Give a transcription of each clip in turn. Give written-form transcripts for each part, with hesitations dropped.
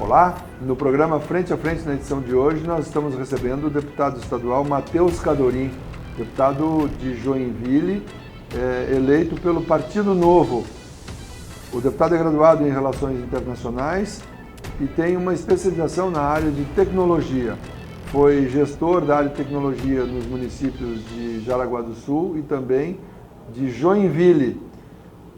Olá, no programa Frente a Frente, na edição de hoje, nós estamos recebendo o deputado estadual Matheus Cadorim, deputado de Joinville, eleito pelo Partido Novo. O deputado é graduado em Relações Internacionais e tem uma especialização na área de tecnologia. Foi gestor da área de tecnologia nos municípios de Jaraguá do Sul e também de Joinville.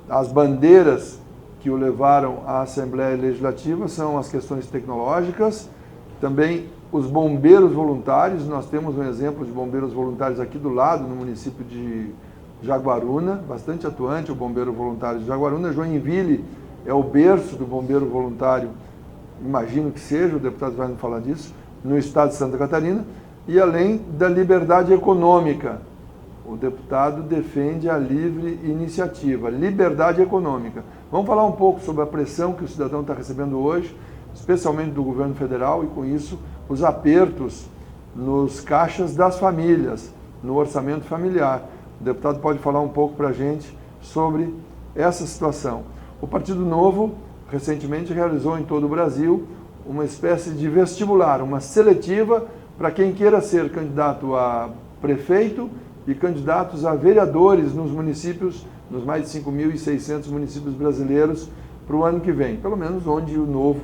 As bandeiras que o levaram à Assembleia Legislativa são as questões tecnológicas, também os bombeiros voluntários. Nós temos um exemplo de bombeiros voluntários aqui do lado, no município de Jaguaruna, bastante atuante o bombeiro voluntário de Jaguaruna. Joinville é o berço do bombeiro voluntário, imagino que seja, o deputado vai nos falar disso, no estado de Santa Catarina, e além da liberdade econômica. O deputado defende a livre iniciativa, liberdade econômica. Vamos falar um pouco sobre a pressão que o cidadão está recebendo hoje, especialmente do governo federal, e com isso os apertos nos caixas das famílias, no orçamento familiar. O deputado pode falar um pouco para a gente sobre essa situação. O Partido Novo recentemente realizou em todo o Brasil uma espécie de vestibular, uma seletiva para quem queira ser candidato a prefeito e candidatos a vereadores nos municípios, nos mais de 5.600 municípios brasileiros para o ano que vem, pelo menos onde o Novo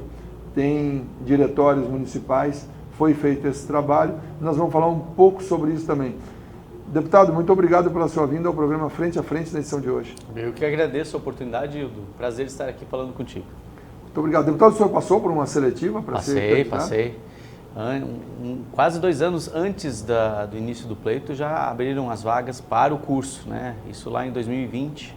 tem diretórios municipais, foi feito esse trabalho. Nós vamos falar um pouco sobre isso também. Deputado, muito obrigado pela sua vinda ao programa Frente a Frente na edição de hoje. Eu que agradeço a oportunidade, Hildo. Prazer estar aqui falando contigo. Muito obrigado. Deputado, o senhor passou por uma seletiva para ser candidato? Passei. Quase 2 anos antes do início do pleito já abriram as vagas para o curso, né? Isso lá em 2020,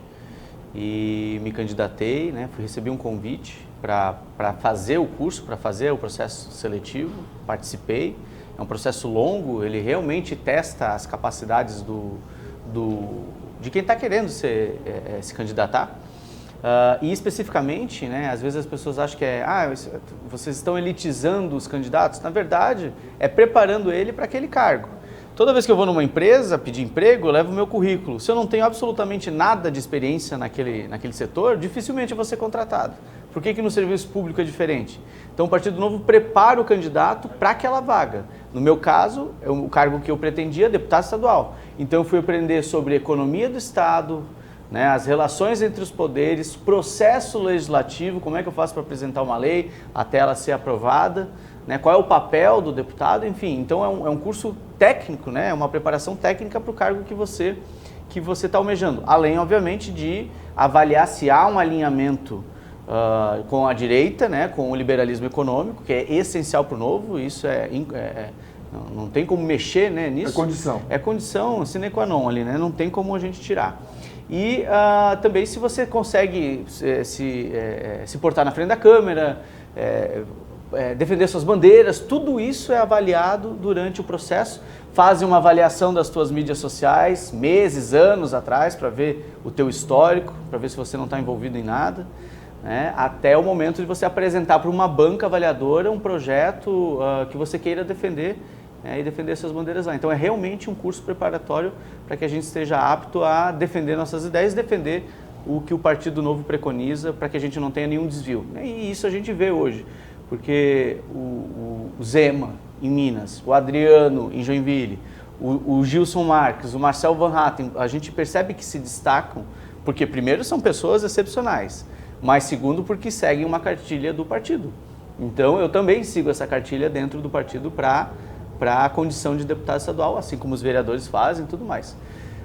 e me candidatei, né? Recebi um convite para fazer o curso, para fazer o processo seletivo, participei. É um processo longo, ele realmente testa as capacidades de quem está querendo se candidatar. E especificamente, né, às vezes as pessoas acham que vocês estão elitizando os candidatos. Na verdade, é preparando ele para aquele cargo. Toda vez que eu vou numa empresa pedir emprego, eu levo o meu currículo. Se eu não tenho absolutamente nada de experiência naquele setor, dificilmente eu vou ser contratado. Por que no serviço público é diferente? Então o Partido Novo prepara o candidato para aquela vaga. No meu caso, o cargo que eu pretendia, deputado estadual. Então eu fui aprender sobre economia do Estado, né, as relações entre os poderes, processo legislativo, como é que eu faço para apresentar uma lei até ela ser aprovada, né, qual é o papel do deputado, enfim. Então é um curso técnico, né, é uma preparação técnica para o cargo que você está almejando. Além, obviamente, de avaliar se há um alinhamento com a direita, né, com o liberalismo econômico, que é essencial para o Novo. Isso não tem como mexer, né, nisso. É condição. É condição sine qua non ali, né, não tem como a gente tirar. E também se você consegue se portar na frente da Câmara, defender suas bandeiras, tudo isso é avaliado durante o processo. Fazem uma avaliação das tuas mídias sociais, meses, anos atrás, para ver o teu histórico, para ver se você não está envolvido em nada, né, até o momento de você apresentar para uma banca avaliadora um projeto que você queira defender, e defender suas bandeiras lá. Então é realmente um curso preparatório para que a gente esteja apto a defender nossas ideias, defender o que o Partido Novo preconiza, para que a gente não tenha nenhum desvio. E isso a gente vê hoje, porque o Zema em Minas, o Adriano em Joinville, o Gilson Marques, o Marcel Van Hatten, a gente percebe que se destacam, porque primeiro são pessoas excepcionais, mas segundo porque seguem uma cartilha do partido. Então eu também sigo essa cartilha dentro do partido para a condição de deputado estadual, assim como os vereadores fazem e tudo mais.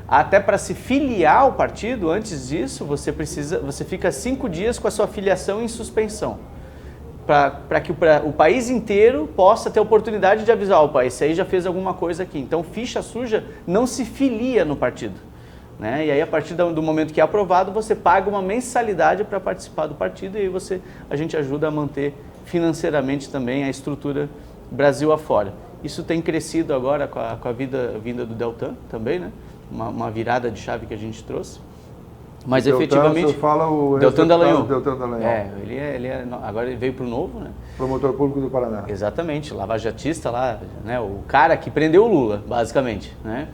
Até para se filiar ao partido, antes disso, você fica 5 dias com a sua filiação em suspensão, para que o país inteiro possa ter a oportunidade de avisar, opa, esse aí já fez alguma coisa aqui. Então, ficha suja não se filia no partido, né? E aí, a partir do momento que é aprovado, você paga uma mensalidade para participar do partido, e aí a gente ajuda a manter financeiramente também a estrutura Brasil afora. Isso tem crescido agora com a vinda do Deltan também, né? Uma virada de chave que a gente trouxe. Mas Deltan, efetivamente... Você fala o Deltan Dallagnol. Deltan Dallagnol. Agora ele veio para o Novo, né? Promotor público do Paraná. Exatamente, lavajatista lá, né? O cara que prendeu o Lula, basicamente, né?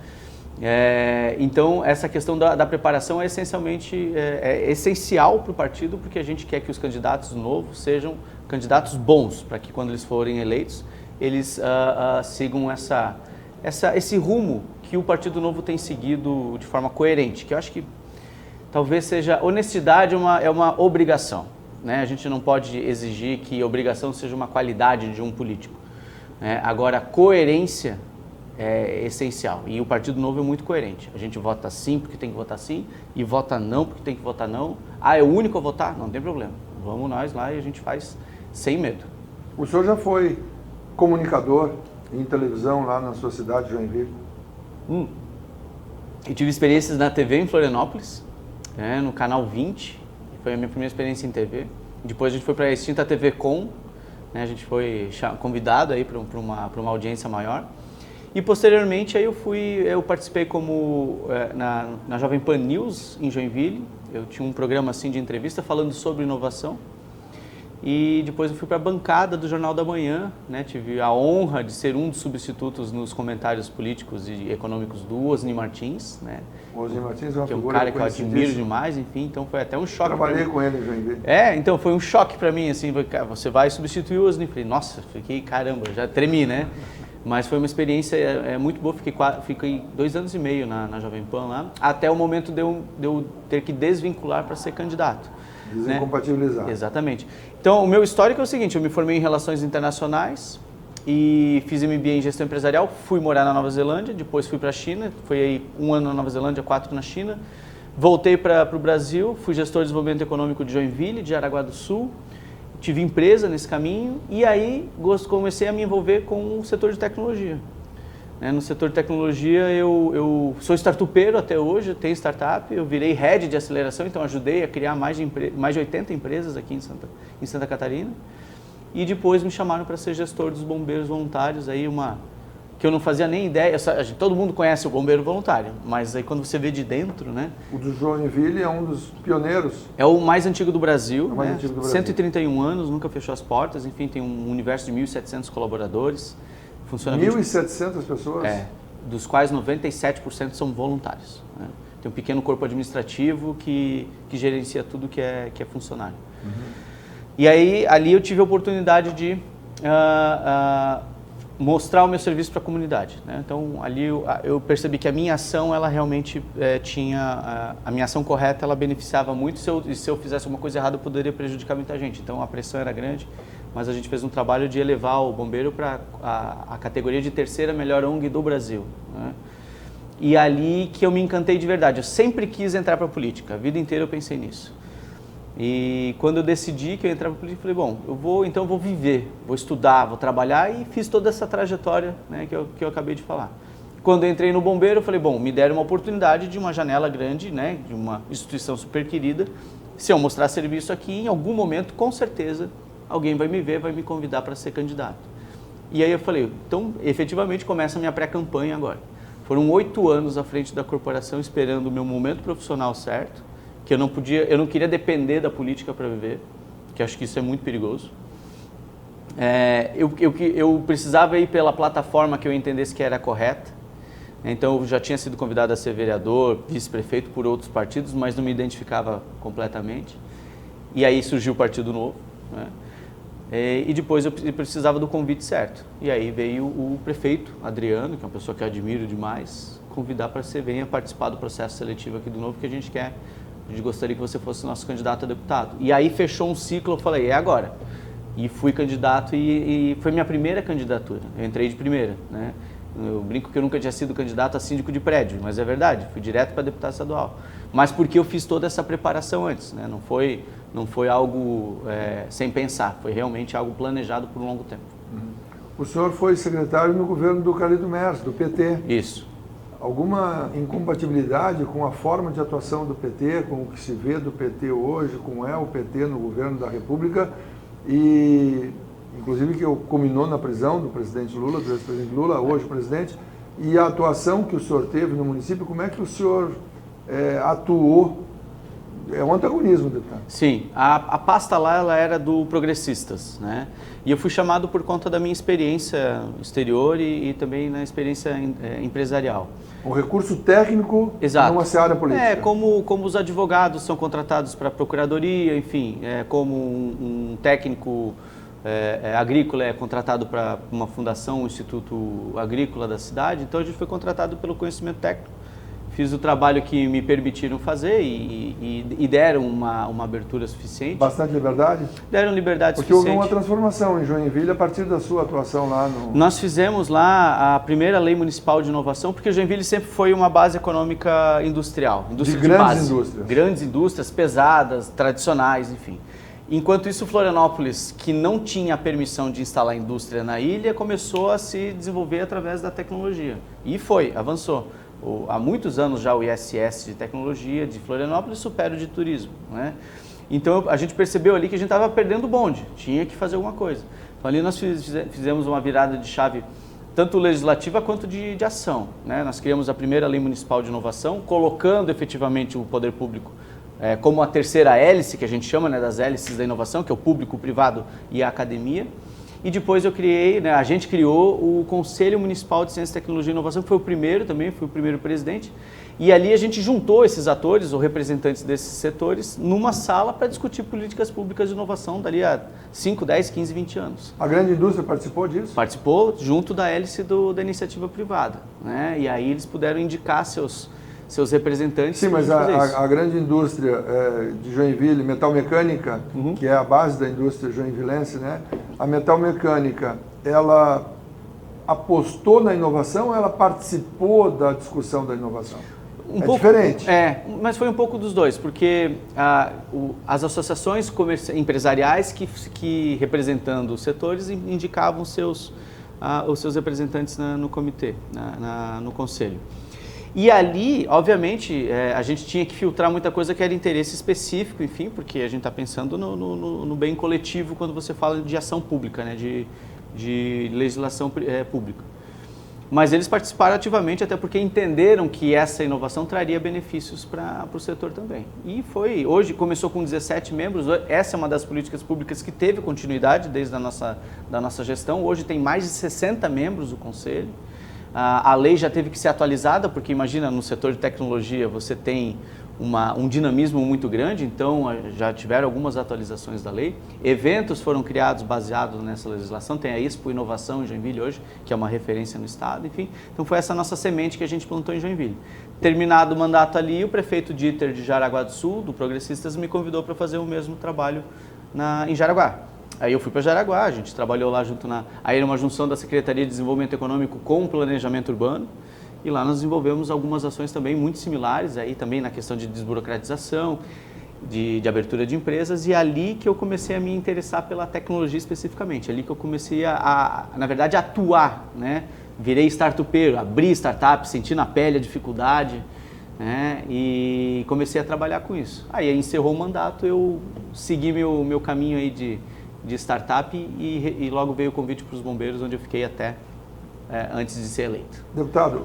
Então, essa questão da preparação é essencial para o partido, porque a gente quer que os candidatos novos sejam candidatos bons, para que quando eles forem eleitos, eles sigam esse rumo que o Partido Novo tem seguido de forma coerente, que eu acho que talvez seja honestidade é uma obrigação, né? A gente não pode exigir que obrigação seja uma qualidade de um político, né? Agora, coerência é essencial e o Partido Novo é muito coerente. A gente vota sim porque tem que votar sim e vota não porque tem que votar não. É o único a votar? Não tem problema. Vamos nós lá e a gente faz sem medo. O senhor já foi comunicador em televisão lá na sua cidade, Joinville? Eu tive experiências na TV em Florianópolis, no Canal 20, foi a minha primeira experiência em TV. Depois a gente foi para a extinta TV Com, né? A gente foi convidado aí para uma audiência maior. E posteriormente aí eu participei na Jovem Pan News em Joinville. Eu tinha um programa assim de entrevista falando sobre inovação. E depois eu fui para a bancada do Jornal da Manhã, né? Tive a honra de ser um dos substitutos nos comentários políticos e econômicos do Osni Martins, né? O Osni Martins é uma que é um figura cara que eu admiro demais, enfim, então foi até um choque. Trabalhei com ele em Joinville. Então foi um choque para mim, assim, você vai substituir o Osni. Falei, nossa, caramba, já tremi, né? Mas foi uma experiência muito boa, fiquei 2 anos e meio na Jovem Pan lá, até o momento de eu ter que desvincular para ser candidato. Desincompatibilizar. Né? Exatamente. Então, o meu histórico é o seguinte, eu me formei em Relações Internacionais e fiz MBA em Gestão Empresarial, fui morar na Nova Zelândia, depois fui para a China, foi aí 1 ano na Nova Zelândia, 4 na China, voltei para o Brasil, fui gestor de desenvolvimento econômico de Joinville, de Jaraguá do Sul, tive empresa nesse caminho e aí comecei a me envolver com o setor de tecnologia. No setor de tecnologia eu sou startupeiro até hoje, eu tenho startup, eu virei head de aceleração, então ajudei a criar mais de 80 empresas aqui em Santa Catarina. E depois me chamaram para ser gestor dos bombeiros voluntários, aí que eu não fazia nem ideia, todo mundo conhece o bombeiro voluntário, mas aí quando você vê de dentro, né? O do Joinville é um dos pioneiros. É o mais antigo do Brasil, mais antigo do Brasil. 131 anos, nunca fechou as portas, enfim, tem um universo de 1.700 colaboradores. Funciona 1.700 pessoas? Dos quais 97% são voluntários. Né? Tem um pequeno corpo administrativo que gerencia tudo que é funcionário. E aí, ali eu tive a oportunidade de mostrar o meu serviço para a comunidade. Né? Então, ali eu percebi que a minha ação, ela realmente tinha... A minha ação correta, ela beneficiava muito. Se eu fizesse alguma coisa errada, eu poderia prejudicar muita gente. Então, a pressão era grande. Mas a gente fez um trabalho de elevar o bombeiro para a categoria de terceira melhor ONG do Brasil. Né? E ali que eu me encantei de verdade. Eu sempre quis entrar para a política, a vida inteira eu pensei nisso. E quando eu decidi que eu ia entrar para a política, eu falei, bom, eu vou viver, vou estudar, vou trabalhar e fiz toda essa trajetória, né, que eu acabei de falar. Quando eu entrei no bombeiro, eu falei, bom, me deram uma oportunidade de uma janela grande, né, de uma instituição super querida. Se eu mostrar serviço aqui, em algum momento, com certeza, alguém vai me ver, vai me convidar para ser candidato. E aí eu falei, então efetivamente começa a minha pré-campanha agora. Foram 8 anos à frente da corporação esperando o meu momento profissional certo, que eu não queria depender da política para viver, que acho que isso é muito perigoso. Eu precisava ir pela plataforma que eu entendesse que era correta. Então eu já tinha sido convidado a ser vereador, vice-prefeito por outros partidos, mas não me identificava completamente. E aí surgiu o Partido Novo, né? E depois eu precisava do convite certo. E aí veio o prefeito, Adriano, que é uma pessoa que eu admiro demais, convidar para você venha participar do processo seletivo aqui do Novo, que a gente gostaria que você fosse nosso candidato a deputado. E aí fechou um ciclo, eu falei, é agora. E fui candidato e foi minha primeira candidatura. Eu entrei de primeira, né? Eu brinco que eu nunca tinha sido candidato a síndico de prédio, mas é verdade, fui direto para deputado estadual. Mas porque eu fiz toda essa preparação antes, né? Não foi algo sem pensar, foi realmente algo planejado por um longo tempo. O senhor foi secretário no governo do Calido Mers, do PT. Isso. Alguma incompatibilidade com a forma de atuação do PT, com o que se vê do PT hoje, como é o PT no governo da República, e inclusive que culminou na prisão do presidente Lula, do ex-presidente Lula, hoje presidente, e a atuação que o senhor teve no município, como é que o senhor atuou é um antagonismo, deputado. Sim, a pasta lá ela era do Progressistas, né? E eu fui chamado por conta da minha experiência exterior e também na experiência empresarial. Um recurso técnico numa seara política. Como os advogados são contratados para a procuradoria, enfim, como um técnico agrícola é contratado para uma fundação, um instituto agrícola da cidade, então a gente foi contratado pelo conhecimento técnico. Fiz o trabalho que me permitiram fazer e deram uma abertura suficiente. Bastante liberdade? Deram liberdade Porque suficiente. houve uma transformação em Joinville a partir da sua atuação lá no... Nós fizemos lá a primeira lei municipal de inovação, porque Joinville sempre foi uma base econômica industrial. Indústria de grandes base. indústrias. Grandes indústrias, pesadas, tradicionais, enfim. Enquanto isso, Florianópolis, que não tinha a permissão de instalar indústria na ilha, começou a se desenvolver através da tecnologia. E avançou. Há muitos anos já o ISS de tecnologia de Florianópolis supera o de turismo, né? Então a gente percebeu ali que a gente estava perdendo o bonde, tinha que fazer alguma coisa. Então ali nós fizemos uma virada de chave, tanto legislativa quanto de ação, né? Nós criamos a primeira lei municipal de inovação, colocando efetivamente o poder público como a terceira hélice, que a gente chama, né, das hélices da inovação, que é o público, o privado e a academia. E depois a gente criou o Conselho Municipal de Ciência, Tecnologia e Inovação, que foi o primeiro também, fui o primeiro presidente. E ali a gente juntou esses atores, ou representantes desses setores, numa sala para discutir políticas públicas de inovação dali a 5, 10, 15, 20 anos. A grande indústria participou disso? Participou junto da hélice da iniciativa privada, né? E aí eles puderam indicar seus representantes. Sim, mas a grande indústria de Joinville, metalmecânica, que é a base da indústria joinvilense, né? A metalmecânica, ela apostou na inovação ou ela participou da discussão da inovação? Diferente. Mas foi um pouco dos dois, porque as associações empresariais que representando os setores indicavam os seus representantes no comitê, no conselho. E ali, obviamente, a gente tinha que filtrar muita coisa que era interesse específico, enfim, porque a gente está pensando no bem coletivo quando você fala de ação pública, né, de legislação pública. Mas eles participaram ativamente, até porque entenderam que essa inovação traria benefícios para o setor também. E hoje começou com 17 membros, essa é uma das políticas públicas que teve continuidade desde da nossa gestão. Hoje tem mais de 60 membros o conselho. A lei já teve que ser atualizada, porque imagina, no setor de tecnologia você tem um dinamismo muito grande, então já tiveram algumas atualizações da lei. Eventos foram criados baseados nessa legislação, tem a Expo Inovação em Joinville hoje, que é uma referência no estado, enfim. Então foi essa nossa semente que a gente plantou em Joinville. Terminado o mandato ali, o prefeito Dieter de Jaraguá do Sul, do Progressistas, me convidou para fazer o mesmo trabalho em Jaraguá. Aí eu fui para Jaraguá, a gente trabalhou lá junto aí era uma junção da Secretaria de Desenvolvimento Econômico com o Planejamento Urbano, e lá nós desenvolvemos algumas ações também muito similares, aí também na questão de desburocratização, de abertura de empresas, e é ali que eu comecei a me interessar pela tecnologia especificamente, ali que eu comecei na verdade, a atuar, né? Virei startupeiro, abri startup, senti na pele a dificuldade, né? E comecei a trabalhar com isso. Aí encerrou o mandato, eu segui meu caminho aí de startup e logo veio o convite para os bombeiros, onde eu fiquei até antes de ser eleito. Deputado,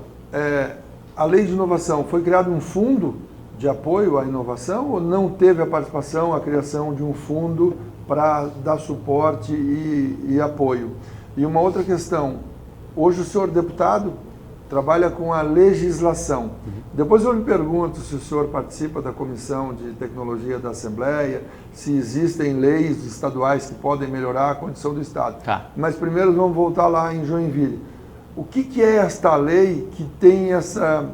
a lei de inovação, foi criado um fundo de apoio à inovação ou não teve a participação, a criação de um fundo para dar suporte e apoio? E uma outra questão, hoje o senhor deputado trabalha com a legislação. Depois eu lhe pergunto se o senhor participa da Comissão de Tecnologia da Assembleia, se existem leis estaduais que podem melhorar a condição do Estado. Tá. Mas primeiro vamos voltar lá em Joinville. O que é esta lei que tem essa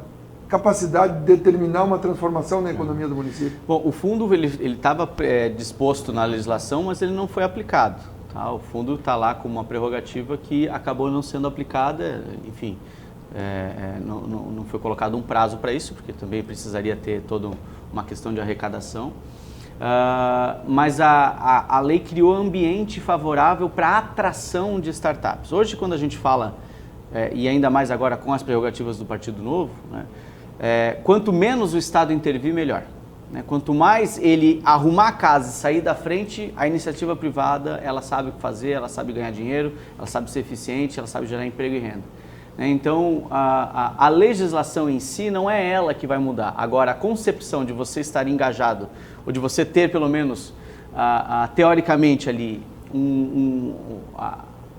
capacidade de determinar uma transformação na economia do município? Bom, o fundo ele estava disposto na legislação, mas ele não foi aplicado. Tá? O fundo está lá com uma prerrogativa que acabou não sendo aplicada, enfim. Não foi colocado um prazo para isso, porque também precisaria ter toda uma questão de arrecadação. Mas a lei criou ambiente favorável para a atração de startups. Hoje, quando a gente fala, e ainda mais agora com as prerrogativas do Partido Novo, né, quanto menos o Estado intervir, melhor. Né? Quanto mais ele arrumar a casa e sair da frente, a iniciativa privada, ela sabe o que fazer, ela sabe ganhar dinheiro, ela sabe ser eficiente, ela sabe gerar emprego e renda. Então, a legislação em si não é ela que vai mudar. Agora, a concepção de você estar engajado, ou de você ter pelo menos, teoricamente ali,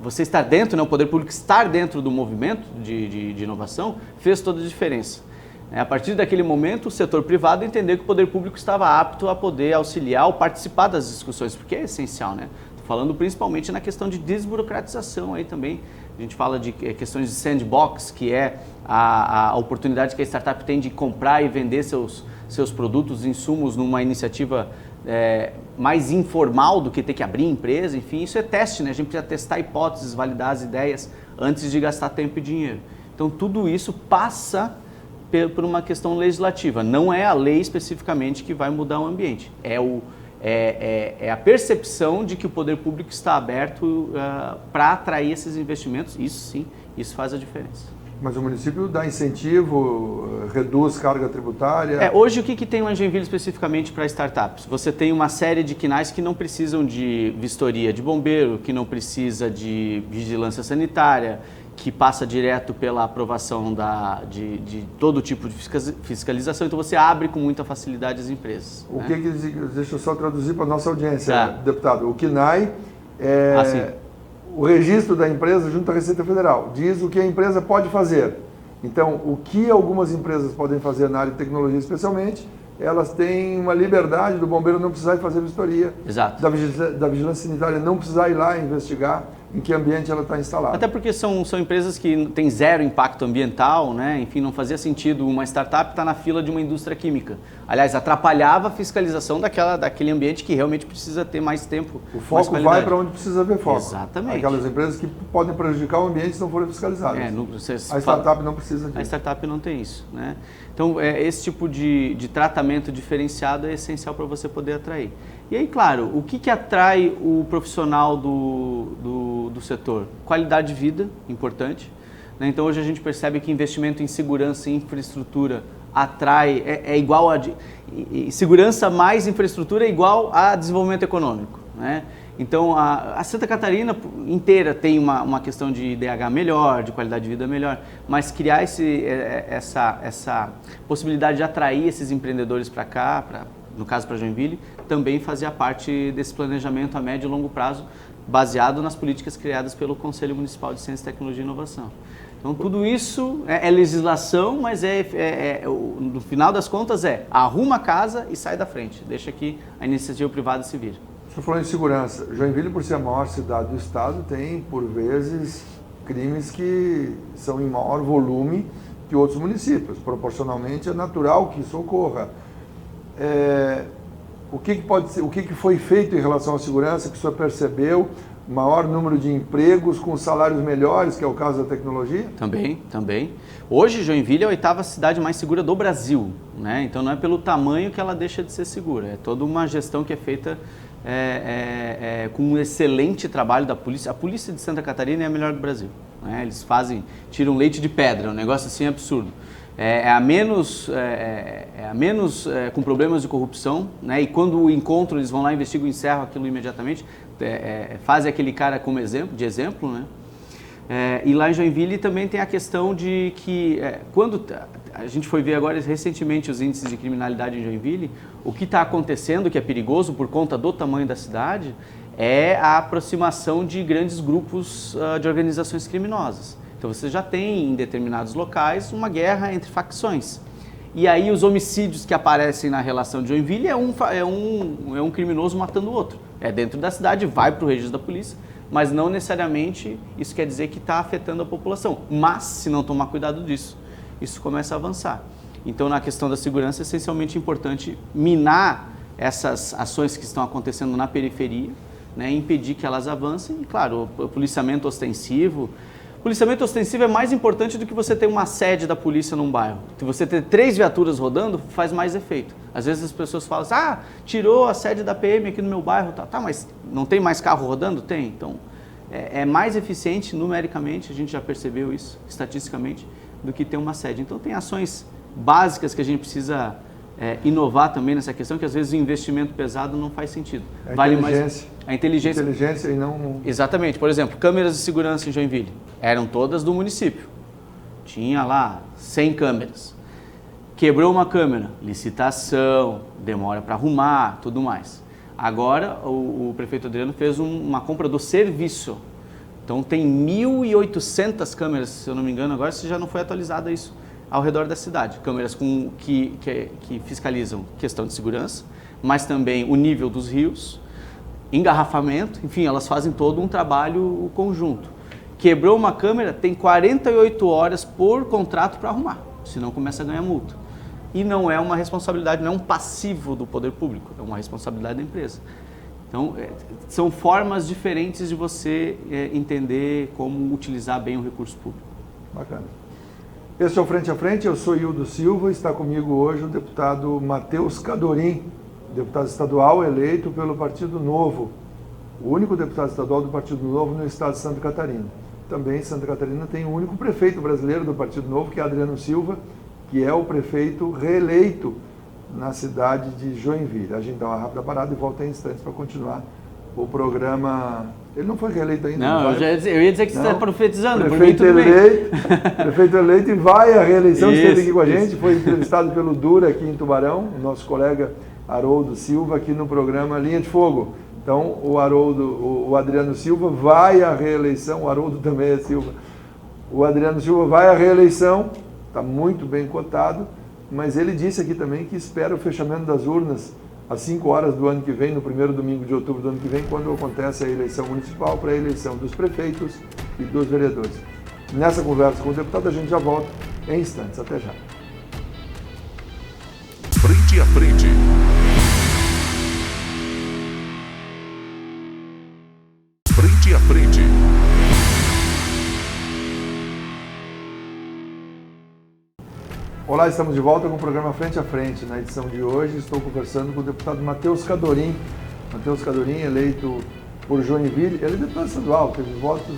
você estar dentro, né, o poder público estar dentro do movimento de inovação, fez toda a diferença. A partir daquele momento, o setor privado entendeu que o poder público estava apto a poder auxiliar ou participar das discussões, porque é essencial, né? Estou falando principalmente na questão de desburocratização aí também. A gente fala de questões de sandbox, que é a oportunidade que a startup tem de comprar e vender seus produtos, insumos numa iniciativa mais informal do que ter que abrir empresa. Enfim, isso é teste, né? A gente precisa testar hipóteses, validar as ideias antes de gastar tempo e dinheiro. Então, tudo isso passa por uma questão legislativa. Não é a lei especificamente que vai mudar o ambiente. É a percepção de que o poder público está aberto para atrair esses investimentos. Isso sim, isso faz a diferença. Mas o município dá incentivo, reduz carga tributária? Hoje o que tem lá em Joinville especificamente para startups? Você tem uma série de quinais que não precisam de vistoria de bombeiro, que não precisa de vigilância sanitária, que passa direto pela aprovação de todo tipo de fiscalização. Então você abre com muita facilidade as empresas. Deixa eu só traduzir para a nossa audiência, deputado. O CNAE é o registro da empresa junto à Receita Federal. Diz o que a empresa pode fazer. Então, o que algumas empresas podem fazer na área de tecnologia especialmente, elas têm uma liberdade do bombeiro não precisar ir fazer vistoria. Exato. Da vigilância sanitária não precisar ir lá investigar em que ambiente ela está instalada. Até porque são empresas que têm zero impacto ambiental, né? Enfim, não fazia sentido uma startup estar na fila de uma indústria química. Aliás, atrapalhava a fiscalização daquele ambiente que realmente precisa ter mais tempo. O foco vai para onde precisa ver foco. Exatamente. Aquelas empresas que podem prejudicar o ambiente se não forem fiscalizadas. A startup não precisa disso. A startup não tem isso, né? Então, esse tipo de tratamento diferenciado é essencial para você poder atrair. E aí, claro, o que atrai o profissional do setor? Qualidade de vida, importante. Né? Então, hoje a gente percebe que investimento em segurança e infraestrutura atrai, é igual a... segurança mais infraestrutura é igual a desenvolvimento econômico. Né? Então, a Santa Catarina inteira tem uma questão de IDH melhor, de qualidade de vida melhor, mas criar essa possibilidade de atrair esses empreendedores para cá, no caso para Joinville, também fazia parte desse planejamento a médio e longo prazo, baseado nas políticas criadas pelo Conselho Municipal de Ciência, Tecnologia e Inovação. Então, tudo isso é legislação, mas no final das contas arruma a casa e sai da frente, deixa que a iniciativa privada se vire. Você falou em segurança. Joinville, por ser a maior cidade do estado, tem, por vezes, crimes que são em maior volume que outros municípios. Proporcionalmente, é natural que isso ocorra. O que foi feito em relação à segurança que o senhor percebeu? Maior número de empregos com salários melhores, que é o caso da tecnologia? Também. Hoje, Joinville é a 8ª cidade mais segura do Brasil, né? Então, não é pelo tamanho que ela deixa de ser segura. É toda uma gestão que é feita com um excelente trabalho da polícia. A polícia de Santa Catarina é a melhor do Brasil. Né? Eles tiram leite de pedra, um negócio assim absurdo. Com problemas de corrupção, né? E quando encontram, eles vão lá, investigam, encerram aquilo imediatamente, fazem aquele cara como exemplo, né? E lá em Joinville também tem a questão de que, quando a gente foi ver agora recentemente os índices de criminalidade em Joinville, o que está acontecendo, que é perigoso por conta do tamanho da cidade, é a aproximação de grandes grupos de organizações criminosas. Então você já tem em determinados locais uma guerra entre facções. E aí os homicídios que aparecem na relação de Joinville é um criminoso matando o outro. É dentro da cidade, vai para o registro da polícia, mas não necessariamente isso quer dizer que está afetando a população. Mas se não tomar cuidado disso, isso começa a avançar. Então na questão da segurança é essencialmente importante minar essas ações que estão acontecendo na periferia, né, impedir que elas avancem. E claro, o policiamento ostensivo. O policiamento ostensivo é mais importante do que você ter uma sede da polícia num bairro. Se você ter 3 viaturas rodando, faz mais efeito. Às vezes as pessoas falam assim, tirou a sede da PM aqui no meu bairro. Tá, mas não tem mais carro rodando? Tem. Então, é mais eficiente numericamente, a gente já percebeu isso, estatisticamente, do que ter uma sede. Então, tem ações básicas que a gente precisa inovar também nessa questão, que às vezes o investimento pesado não faz sentido. A inteligência e não... Exatamente. Por exemplo, câmeras de segurança em Joinville eram todas do município. tinha lá 100 câmeras. Quebrou uma câmera, licitação, demora para arrumar, tudo mais. Agora o prefeito Adriano fez uma compra do serviço. Então tem 1.800 câmeras, se eu não me engano, agora se já não foi atualizada isso, ao redor da cidade. Câmeras que fiscalizam questão de segurança, mas também o nível dos rios, engarrafamento, enfim, elas fazem todo um trabalho conjunto. Quebrou uma câmera, tem 48 horas por contrato para arrumar, senão começa a ganhar multa. E não é uma responsabilidade, não é um passivo do poder público, é uma responsabilidade da empresa. Então, são formas diferentes de você entender como utilizar bem o recurso público. Bacana. Este é o Frente a Frente, eu sou Hildo Silva, está comigo hoje o deputado Matheus Cadorim, deputado estadual eleito pelo Partido Novo, o único deputado estadual do Partido Novo no estado de Santa Catarina. Também Santa Catarina tem o único prefeito brasileiro do Partido Novo, que é Adriano Silva, que é o prefeito reeleito na cidade de Joinville. A gente dá uma rápida parada e volta em instantes para continuar o programa. Ele não foi reeleito ainda. Não, eu ia dizer que você está profetizando. Prefeito eleito e vai à reeleição, esteve aqui com a gente, foi entrevistado pelo Dura aqui em Tubarão, o nosso colega Haroldo Silva aqui no programa Linha de Fogo. Então o Adriano Silva vai à reeleição, o Haroldo também é Silva. O Adriano Silva vai à reeleição, está muito bem cotado, mas ele disse aqui também que espera o fechamento das urnas às 5 horas do ano que vem, no primeiro domingo de outubro do ano que vem, quando acontece a eleição municipal para a eleição dos prefeitos e dos vereadores. Nessa conversa com o deputado a gente já volta em instantes. Até já. Frente a Frente. Frente a Frente. Olá, estamos de volta com o programa Frente a Frente. Na edição de hoje estou conversando com o deputado Matheus Cadorim. Matheus Cadorim, eleito por Joinville, ele é deputado estadual, teve votos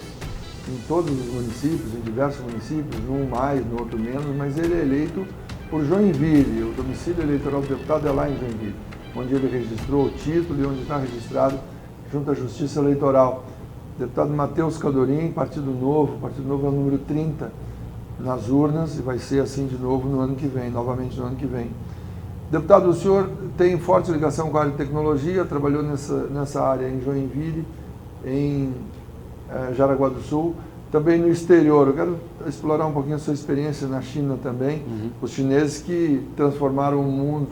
em todos os municípios, em diversos municípios, num mais, no outro menos, mas ele é eleito por Joinville. O domicílio eleitoral do deputado é lá em Joinville, onde ele registrou o título e onde está registrado junto à Justiça Eleitoral. Deputado Matheus Cadorim, Partido Novo é o número 30 nas urnas e vai ser assim de novo no ano que vem, novamente no ano que vem. Deputado, o senhor tem forte ligação com a área de tecnologia, trabalhou nessa área em Joinville, em Jaraguá do Sul, também no exterior. Eu quero explorar um pouquinho a sua experiência na China também, os chineses que transformaram o mundo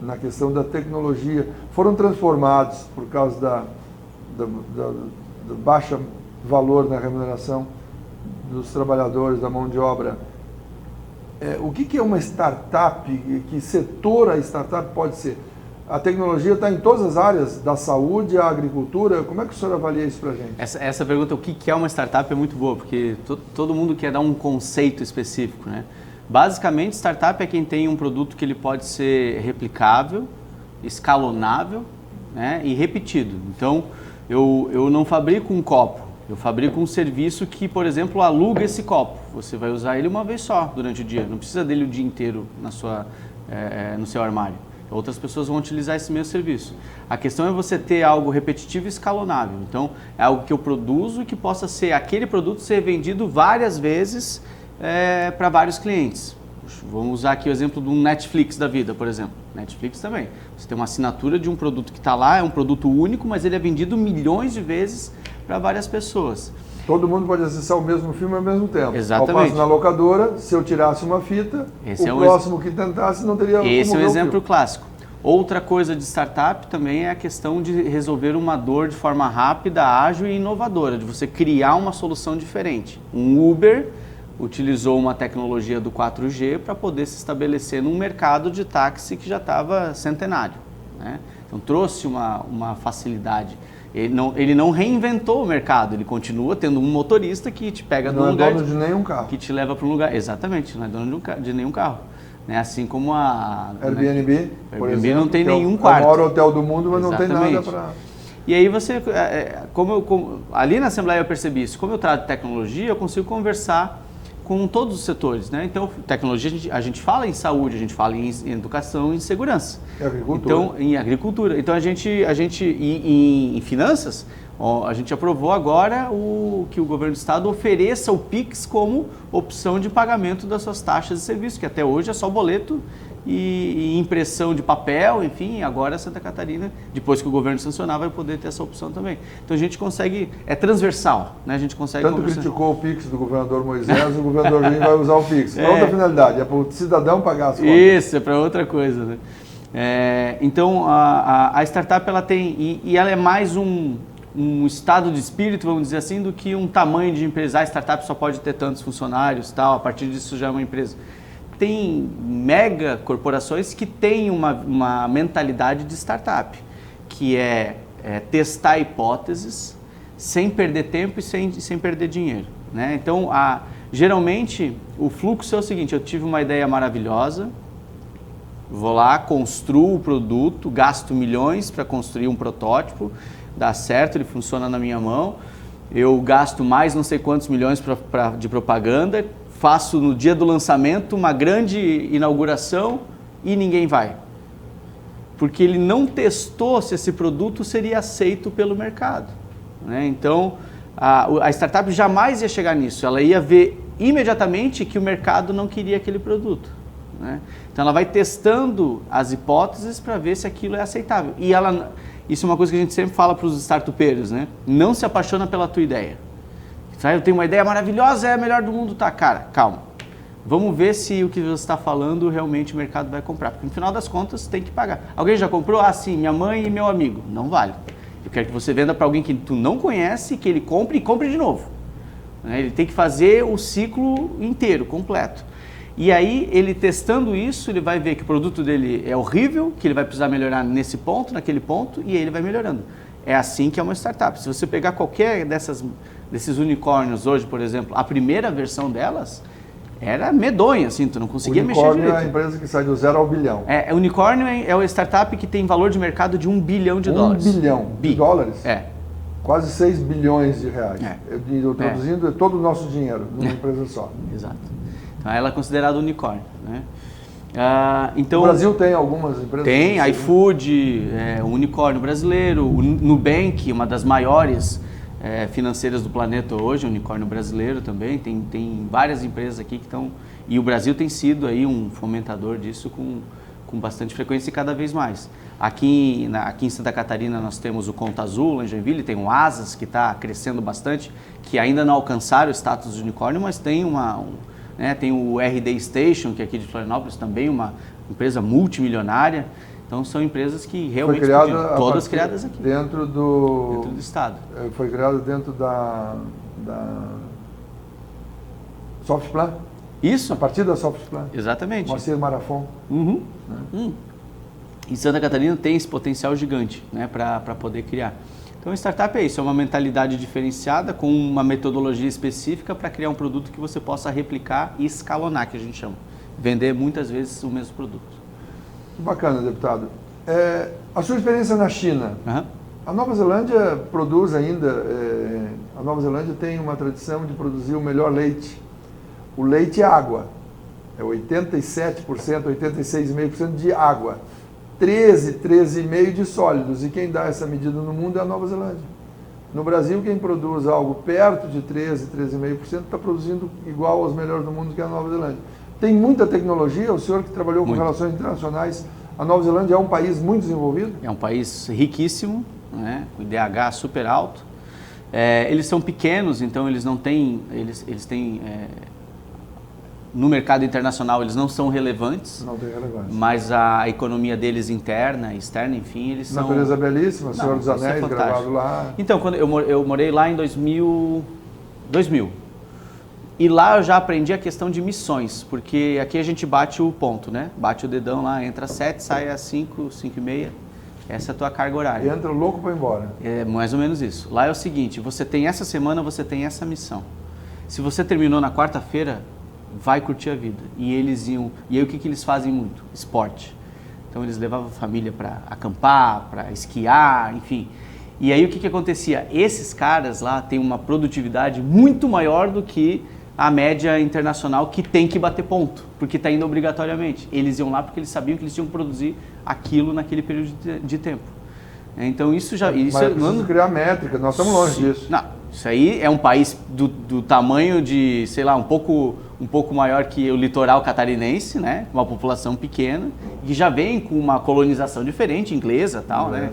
na questão da tecnologia, foram transformados por causa do baixo valor na remuneração dos trabalhadores, da mão de obra. O que é uma startup? Que setor a startup pode ser? A tecnologia está em todas as áreas, da saúde à agricultura. Como é que o senhor avalia isso para a gente? Essa pergunta, o que é uma startup, é muito boa, porque todo mundo quer dar um conceito específico, né? Basicamente, startup é quem tem um produto que ele pode ser replicável, escalonável, né, e repetido. Então, eu não fabrico um copo. Eu fabrico um serviço que, por exemplo, aluga esse copo. Você vai usar ele uma vez só durante o dia. Não precisa dele o dia inteiro no seu armário. Outras pessoas vão utilizar esse mesmo serviço. A questão é você ter algo repetitivo e escalonável. Então, é algo que eu produzo e que possa ser aquele produto ser vendido várias vezes para vários clientes. Vamos usar aqui o exemplo do Netflix da vida, por exemplo. Netflix também. Você tem uma assinatura de um produto que está lá, é um produto único, mas ele é vendido milhões de vezes para várias pessoas. Todo mundo pode acessar o mesmo filme ao mesmo tempo. Exatamente. Ao passo na locadora, se eu tirasse uma fita, o próximo que tentasse não teria como ver o filme. Esse é um exemplo clássico. Outra coisa de startup também é a questão de resolver uma dor de forma rápida, ágil e inovadora, de você criar uma solução diferente. Um Uber utilizou uma tecnologia do 4G para poder se estabelecer num mercado de táxi que já estava centenário, né? Então trouxe uma facilidade. Ele não reinventou o mercado, ele continua tendo um motorista que te pega num lugar... Não é dono de nenhum carro. Que te leva para um lugar... Exatamente, não é dono de nenhum carro. Né? Assim como a... Airbnb, por Airbnb exemplo, não tem nenhum quarto. É o quarto. maior hotel do mundo, mas Exatamente. Não tem nada para... E aí você... ali na Assembleia eu percebi isso. Como eu trato tecnologia, eu consigo conversar com todos os setores, né? Então, tecnologia, a gente fala em saúde, a gente fala em educação e em segurança. Em agricultura. Então, em agricultura. Então, a gente em finanças, A gente aprovou agora que o governo do estado ofereça o Pix como opção de pagamento das suas taxas de serviço, que até hoje é só boleto e impressão de papel, enfim, agora Santa Catarina, depois que o governo sancionar, vai poder ter essa opção também. Então a gente consegue, é transversal, né? A gente consegue... Tanto criticou o Pix do governador Moisés, o governador Juninho vai usar o Pix. Para outra finalidade, é para o cidadão pagar as contas. Isso, é para outra coisa, né? Então a startup ela tem, e ela é mais um estado de espírito, vamos dizer assim, do que um tamanho de empresa. A startup só pode ter tantos funcionários, tal, a partir disso já é uma empresa. Tem mega corporações que têm uma mentalidade de startup, que é testar hipóteses sem perder tempo e sem perder dinheiro, né? Então, geralmente, o fluxo é o seguinte: eu tive uma ideia maravilhosa, vou lá, construo o produto, gasto milhões para construir um protótipo, dá certo, ele funciona na minha mão, eu gasto mais não sei quantos milhões de propaganda, faço no dia do lançamento uma grande inauguração e ninguém vai. Porque ele não testou se esse produto seria aceito pelo mercado, né? Então, a startup jamais ia chegar nisso, ela ia ver imediatamente que o mercado não queria aquele produto, né? Então ela vai testando as hipóteses para ver se aquilo é aceitável. E isso é uma coisa que a gente sempre fala para os startupeiros, né? Não se apaixona pela tua ideia. Eu tenho uma ideia maravilhosa, é a melhor do mundo, tá? Cara, calma. Vamos ver se o que você está falando realmente o mercado vai comprar. Porque no final das contas tem que pagar. Alguém já comprou? Ah, sim, minha mãe e meu amigo. Não vale. Eu quero que você venda para alguém que tu não conhece, que ele compre e compre de novo. Ele tem que fazer o ciclo inteiro, completo. E aí, ele testando isso, ele vai ver que o produto dele é horrível, que ele vai precisar melhorar nesse ponto, naquele ponto, e aí ele vai melhorando. É assim que é uma startup. Se você pegar qualquer desses unicórnios hoje, por exemplo, a primeira versão delas era medonha, assim, tu não conseguia mexer direito. Unicórnio é a empresa que sai do 0 ao bilhão. Unicórnio é uma startup que tem valor de mercado de $1 bilhão. $1 bilhão de dólares? É. Quase 6 bilhões de reais. Traduzindo, todo o nosso dinheiro numa empresa só. Exato. Então ela é considerada unicórnio, né? Então, o Brasil tem algumas empresas? Tem, iFood, o unicórnio brasileiro, o Nubank, uma das maiores financeiras do planeta hoje, unicórnio brasileiro também, tem várias empresas aqui que estão, e o Brasil tem sido aí um fomentador disso com bastante frequência e cada vez mais. Aqui em Santa Catarina nós temos o Conta Azul, lá em Joinville, tem o Asas, que está crescendo bastante, que ainda não alcançaram o status de unicórnio, mas tem tem o RD Station, que é aqui de Florianópolis, também uma empresa multimilionária. Então são empresas que realmente todas criadas aqui. Dentro do estado. Foi criada dentro da Softplan? Isso. A partir da Softplan? Exatamente. Moacir Marafon. Uhum. Né? E Santa Catarina tem esse potencial gigante, né, para poder criar. Então, startup é isso, é uma mentalidade diferenciada com uma metodologia específica para criar um produto que você possa replicar e escalonar, que a gente chama. Vender muitas vezes o mesmo produto. Que bacana, deputado. A sua experiência na China. Uhum. A Nova Zelândia produz ainda, a Nova Zelândia tem uma tradição de produzir o melhor leite. O leite é água. É 87%, 86,5% de água. 13,5% de sólidos, e quem dá essa medida no mundo é a Nova Zelândia. No Brasil, quem produz algo perto de 13,5% está produzindo igual aos melhores do mundo, que é a Nova Zelândia. Tem muita tecnologia, o senhor que trabalhou com relações internacionais, a Nova Zelândia é um país muito desenvolvido? É um país riquíssimo, né, com IDH super alto. Eles são pequenos, então eles não têm, eles têm... no mercado internacional eles não são relevantes, mas a economia deles interna, externa, enfim, eles são... Natureza belíssima, Senhor dos Anéis, gravado lá. Então, quando eu morei lá em 2000, e lá eu já aprendi a questão de missões, porque aqui a gente bate o ponto, né? Bate o dedão lá, entra às 7, sai às 5, 5:30, essa é a tua carga horária. Entra louco para ir embora. É mais ou menos isso. Lá é o seguinte, você tem essa semana, você tem essa missão. Se você terminou na quarta-feira, vai curtir a vida. E eles iam... E aí o que eles fazem muito? Esporte. Então eles levavam a família para acampar, para esquiar, enfim. E aí o que acontecia? Esses caras lá têm uma produtividade muito maior do que a média internacional, que tem que bater ponto, porque está indo obrigatoriamente. Eles iam lá porque eles sabiam que eles tinham que produzir aquilo naquele período de tempo. Então isso já... Mas é preciso criar métrica, nós estamos longe disso. Não, isso aí é um país do tamanho de, sei lá, um pouco maior que o litoral catarinense, né? Uma população pequena, que já vem com uma colonização diferente, inglesa e tal, né?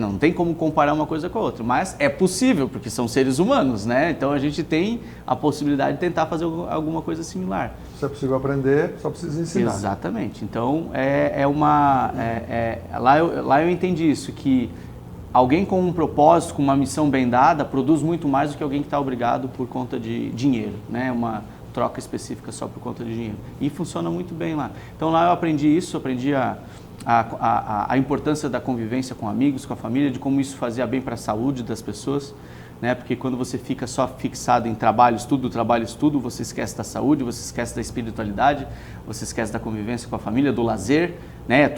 Não tem como comparar uma coisa com a outra, mas é possível, porque são seres humanos, né? Então a gente tem a possibilidade de tentar fazer alguma coisa similar. Se é possível aprender, só precisa ensinar. Exatamente. Então lá eu entendi isso, que alguém com um propósito, com uma missão bem dada, produz muito mais do que alguém que está obrigado por conta de dinheiro, né? Uma troca específica só por conta de dinheiro. E funciona muito bem lá. Então lá eu aprendi isso, aprendi a importância da convivência com amigos, com a família, de como isso fazia bem para a saúde das pessoas, né? Porque quando você fica só fixado em trabalho, estudo, você esquece da saúde, você esquece da espiritualidade, você esquece da convivência com a família, do lazer, né?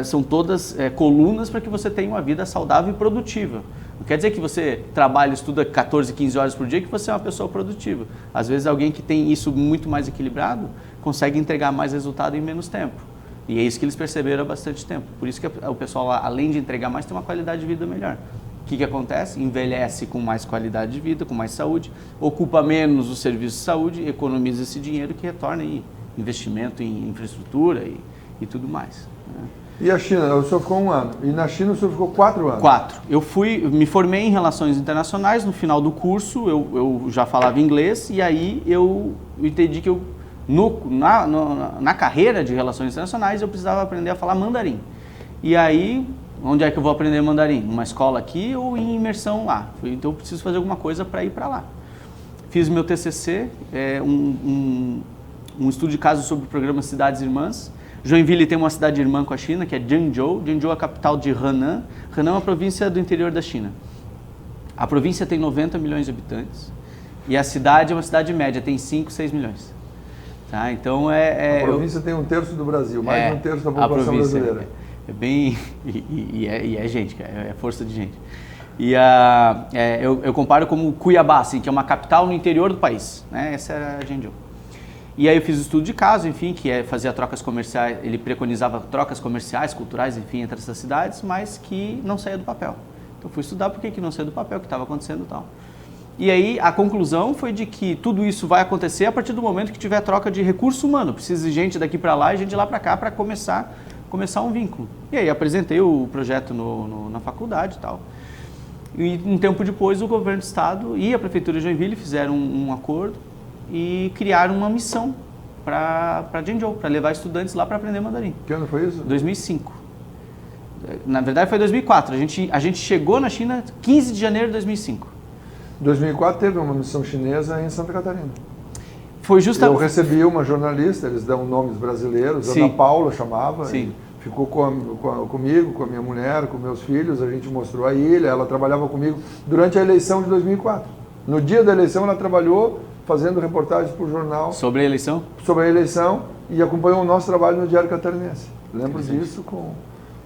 São todas colunas para que você tenha uma vida saudável e produtiva. Não quer dizer que você trabalha e estuda 14, 15 horas por dia que você é uma pessoa produtiva. Às vezes alguém que tem isso muito mais equilibrado consegue entregar mais resultado em menos tempo. E é isso que eles perceberam há bastante tempo. Por isso que o pessoal, além de entregar mais, tem uma qualidade de vida melhor. O que acontece? Envelhece com mais qualidade de vida, com mais saúde, ocupa menos os serviços de saúde, economiza esse dinheiro que retorna aí investimento em infraestrutura e tudo mais. Né? E a China? O senhor ficou 1 ano. E na China o senhor ficou 4 anos? 4. Eu me formei em Relações Internacionais. No final do curso eu já falava inglês e aí eu entendi que na carreira de Relações Internacionais eu precisava aprender a falar mandarim. E aí, onde é que eu vou aprender mandarim? Numa escola aqui ou em imersão lá? Então eu preciso fazer alguma coisa para ir para lá. Fiz meu TCC, um estudo de caso sobre o programa Cidades Irmãs. Joinville tem uma cidade irmã com a China, que é Zhengzhou. Zhengzhou é a capital de Henan. Henan é uma província do interior da China. A província tem 90 milhões de habitantes e a cidade é uma cidade média, tem 5, 6 milhões. Tá? Então a província tem 1/3 do Brasil, mais de 1/3 da população brasileira. É bem... E é gente, é força de gente. E eu comparo como Cuiabá, assim, que é uma capital no interior do país. Né? Essa era a Zhengzhou. E aí eu fiz o estudo de caso, enfim, que fazia trocas comerciais, ele preconizava trocas comerciais, culturais, enfim, entre essas cidades, mas que não saía do papel. Então fui estudar por que não saía do papel, o que estava acontecendo e tal. E aí a conclusão foi de que tudo isso vai acontecer a partir do momento que tiver troca de recurso humano. Precisa de gente daqui para lá e gente de lá para cá para começar um vínculo. E aí apresentei o projeto na faculdade e tal. E um tempo depois o governo do estado e a prefeitura de Joinville fizeram um acordo e criaram uma missão para Zhengzhou, para levar estudantes lá para aprender mandarim. Que ano foi isso? 2005. Na verdade foi 2004. A gente chegou na China 15 de janeiro de 2005. Em 2004 teve uma missão chinesa em Santa Catarina. Foi justamente... Eu recebi uma jornalista, eles dão nomes brasileiros, Sim. Ana Paula chamava, Sim. E ficou comigo, com a minha mulher, com meus filhos, a gente mostrou a ilha, ela trabalhava comigo durante a eleição de 2004. No dia da eleição ela trabalhou fazendo reportagens para o jornal. Sobre a eleição? Sobre a eleição e acompanhou o nosso trabalho no Diário Catarinense. Lembro disso com...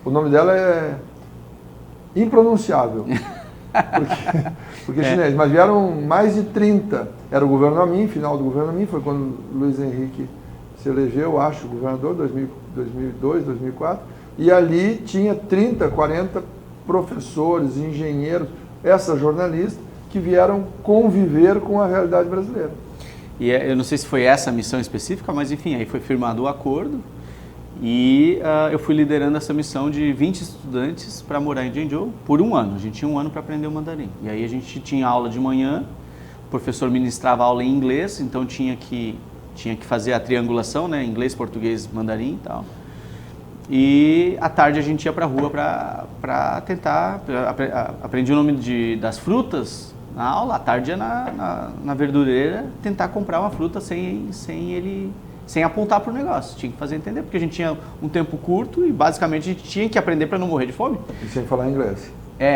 O nome dela é impronunciável. Porque chinês, mas vieram mais de 30. Era o governo Amin, final do governo Amin, foi quando Luiz Henrique se elegeu, acho, governador, 2002, 2004, e ali tinha 30, 40 professores, engenheiros, essa jornalista, que vieram conviver com a realidade brasileira. E eu não sei se foi essa a missão específica, mas enfim, aí foi firmado o acordo e eu fui liderando essa missão de 20 estudantes para morar em Zhengzhou por 1 ano. A gente tinha 1 ano para aprender o mandarim. E aí a gente tinha aula de manhã, o professor ministrava aula em inglês, então tinha que fazer a triangulação, né? Inglês, português, mandarim e tal. E à tarde a gente ia para a rua para tentar... Aprendi o nome das frutas na aula, à tarde ia na verdureira tentar comprar uma fruta sem apontar para o negócio. Tinha que fazer entender, porque a gente tinha um tempo curto e basicamente a gente tinha que aprender para não morrer de fome. E sem falar inglês.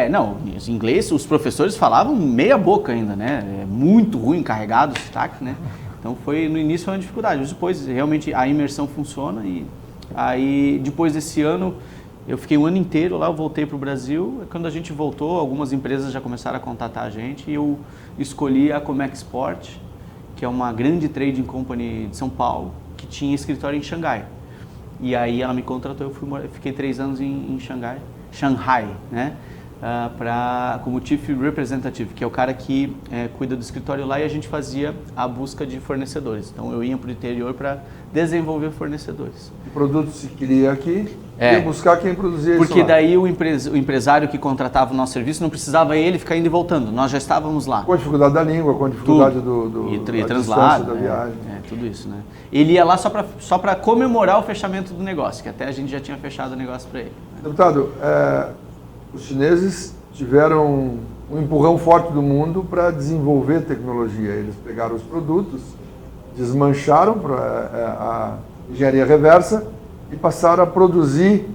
Não, em inglês os professores falavam meia boca ainda, né? É muito ruim, carregado o sotaque, né? Então no início foi uma dificuldade, mas depois realmente a imersão funciona e aí depois desse ano eu fiquei 1 ano inteiro lá, eu voltei para o Brasil. Quando a gente voltou, algumas empresas já começaram a contatar a gente e eu escolhi a Comexport, que é uma grande trading company de São Paulo, que tinha escritório em Xangai. E aí ela me contratou, eu fiquei 3 anos em Xangai, né? como Chief Representative, que é o cara que cuida do escritório lá, e a gente fazia a busca de fornecedores. Então eu ia para o interior para desenvolver fornecedores. O produto se cria aqui, ia buscar quem produzia isso lá. Porque daí o empresário que contratava o nosso serviço não precisava ele ficar indo e voltando, nós já estávamos lá. Com a dificuldade da língua, com a dificuldade da translado, da viagem. Tudo isso, né? Ele ia lá só para comemorar o fechamento do negócio, que até a gente já tinha fechado o negócio para ele. Deputado, os chineses tiveram um empurrão forte do mundo para desenvolver tecnologia. Eles pegaram os produtos, desmancharam para a engenharia reversa e passaram a produzir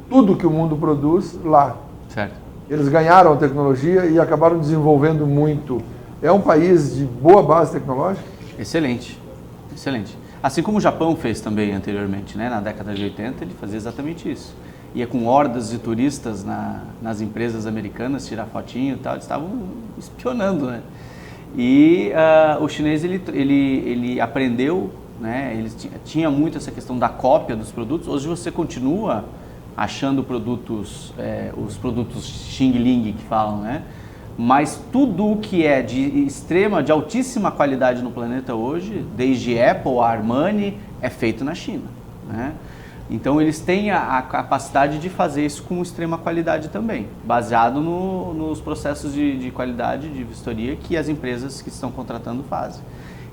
tudo que o mundo produz lá. Certo. Eles ganharam a tecnologia e acabaram desenvolvendo muito. É um país de boa base tecnológica? Excelente, excelente. Assim como o Japão fez também anteriormente, né? Na década de 80, ele fazia exatamente isso. Ia com hordas de turistas nas empresas americanas, tirar fotinho e tal, eles estavam espionando, né? E o chinês, ele aprendeu, né? Ele tinha muito essa questão da cópia dos produtos. Hoje você continua achando os produtos Xing Ling que falam, né? Mas tudo o que é de altíssima qualidade no planeta hoje, desde Apple a Armani, é feito na China, né? Então eles têm a capacidade de fazer isso com extrema qualidade também, baseado nos processos de qualidade, de vistoria que as empresas que estão contratando fazem.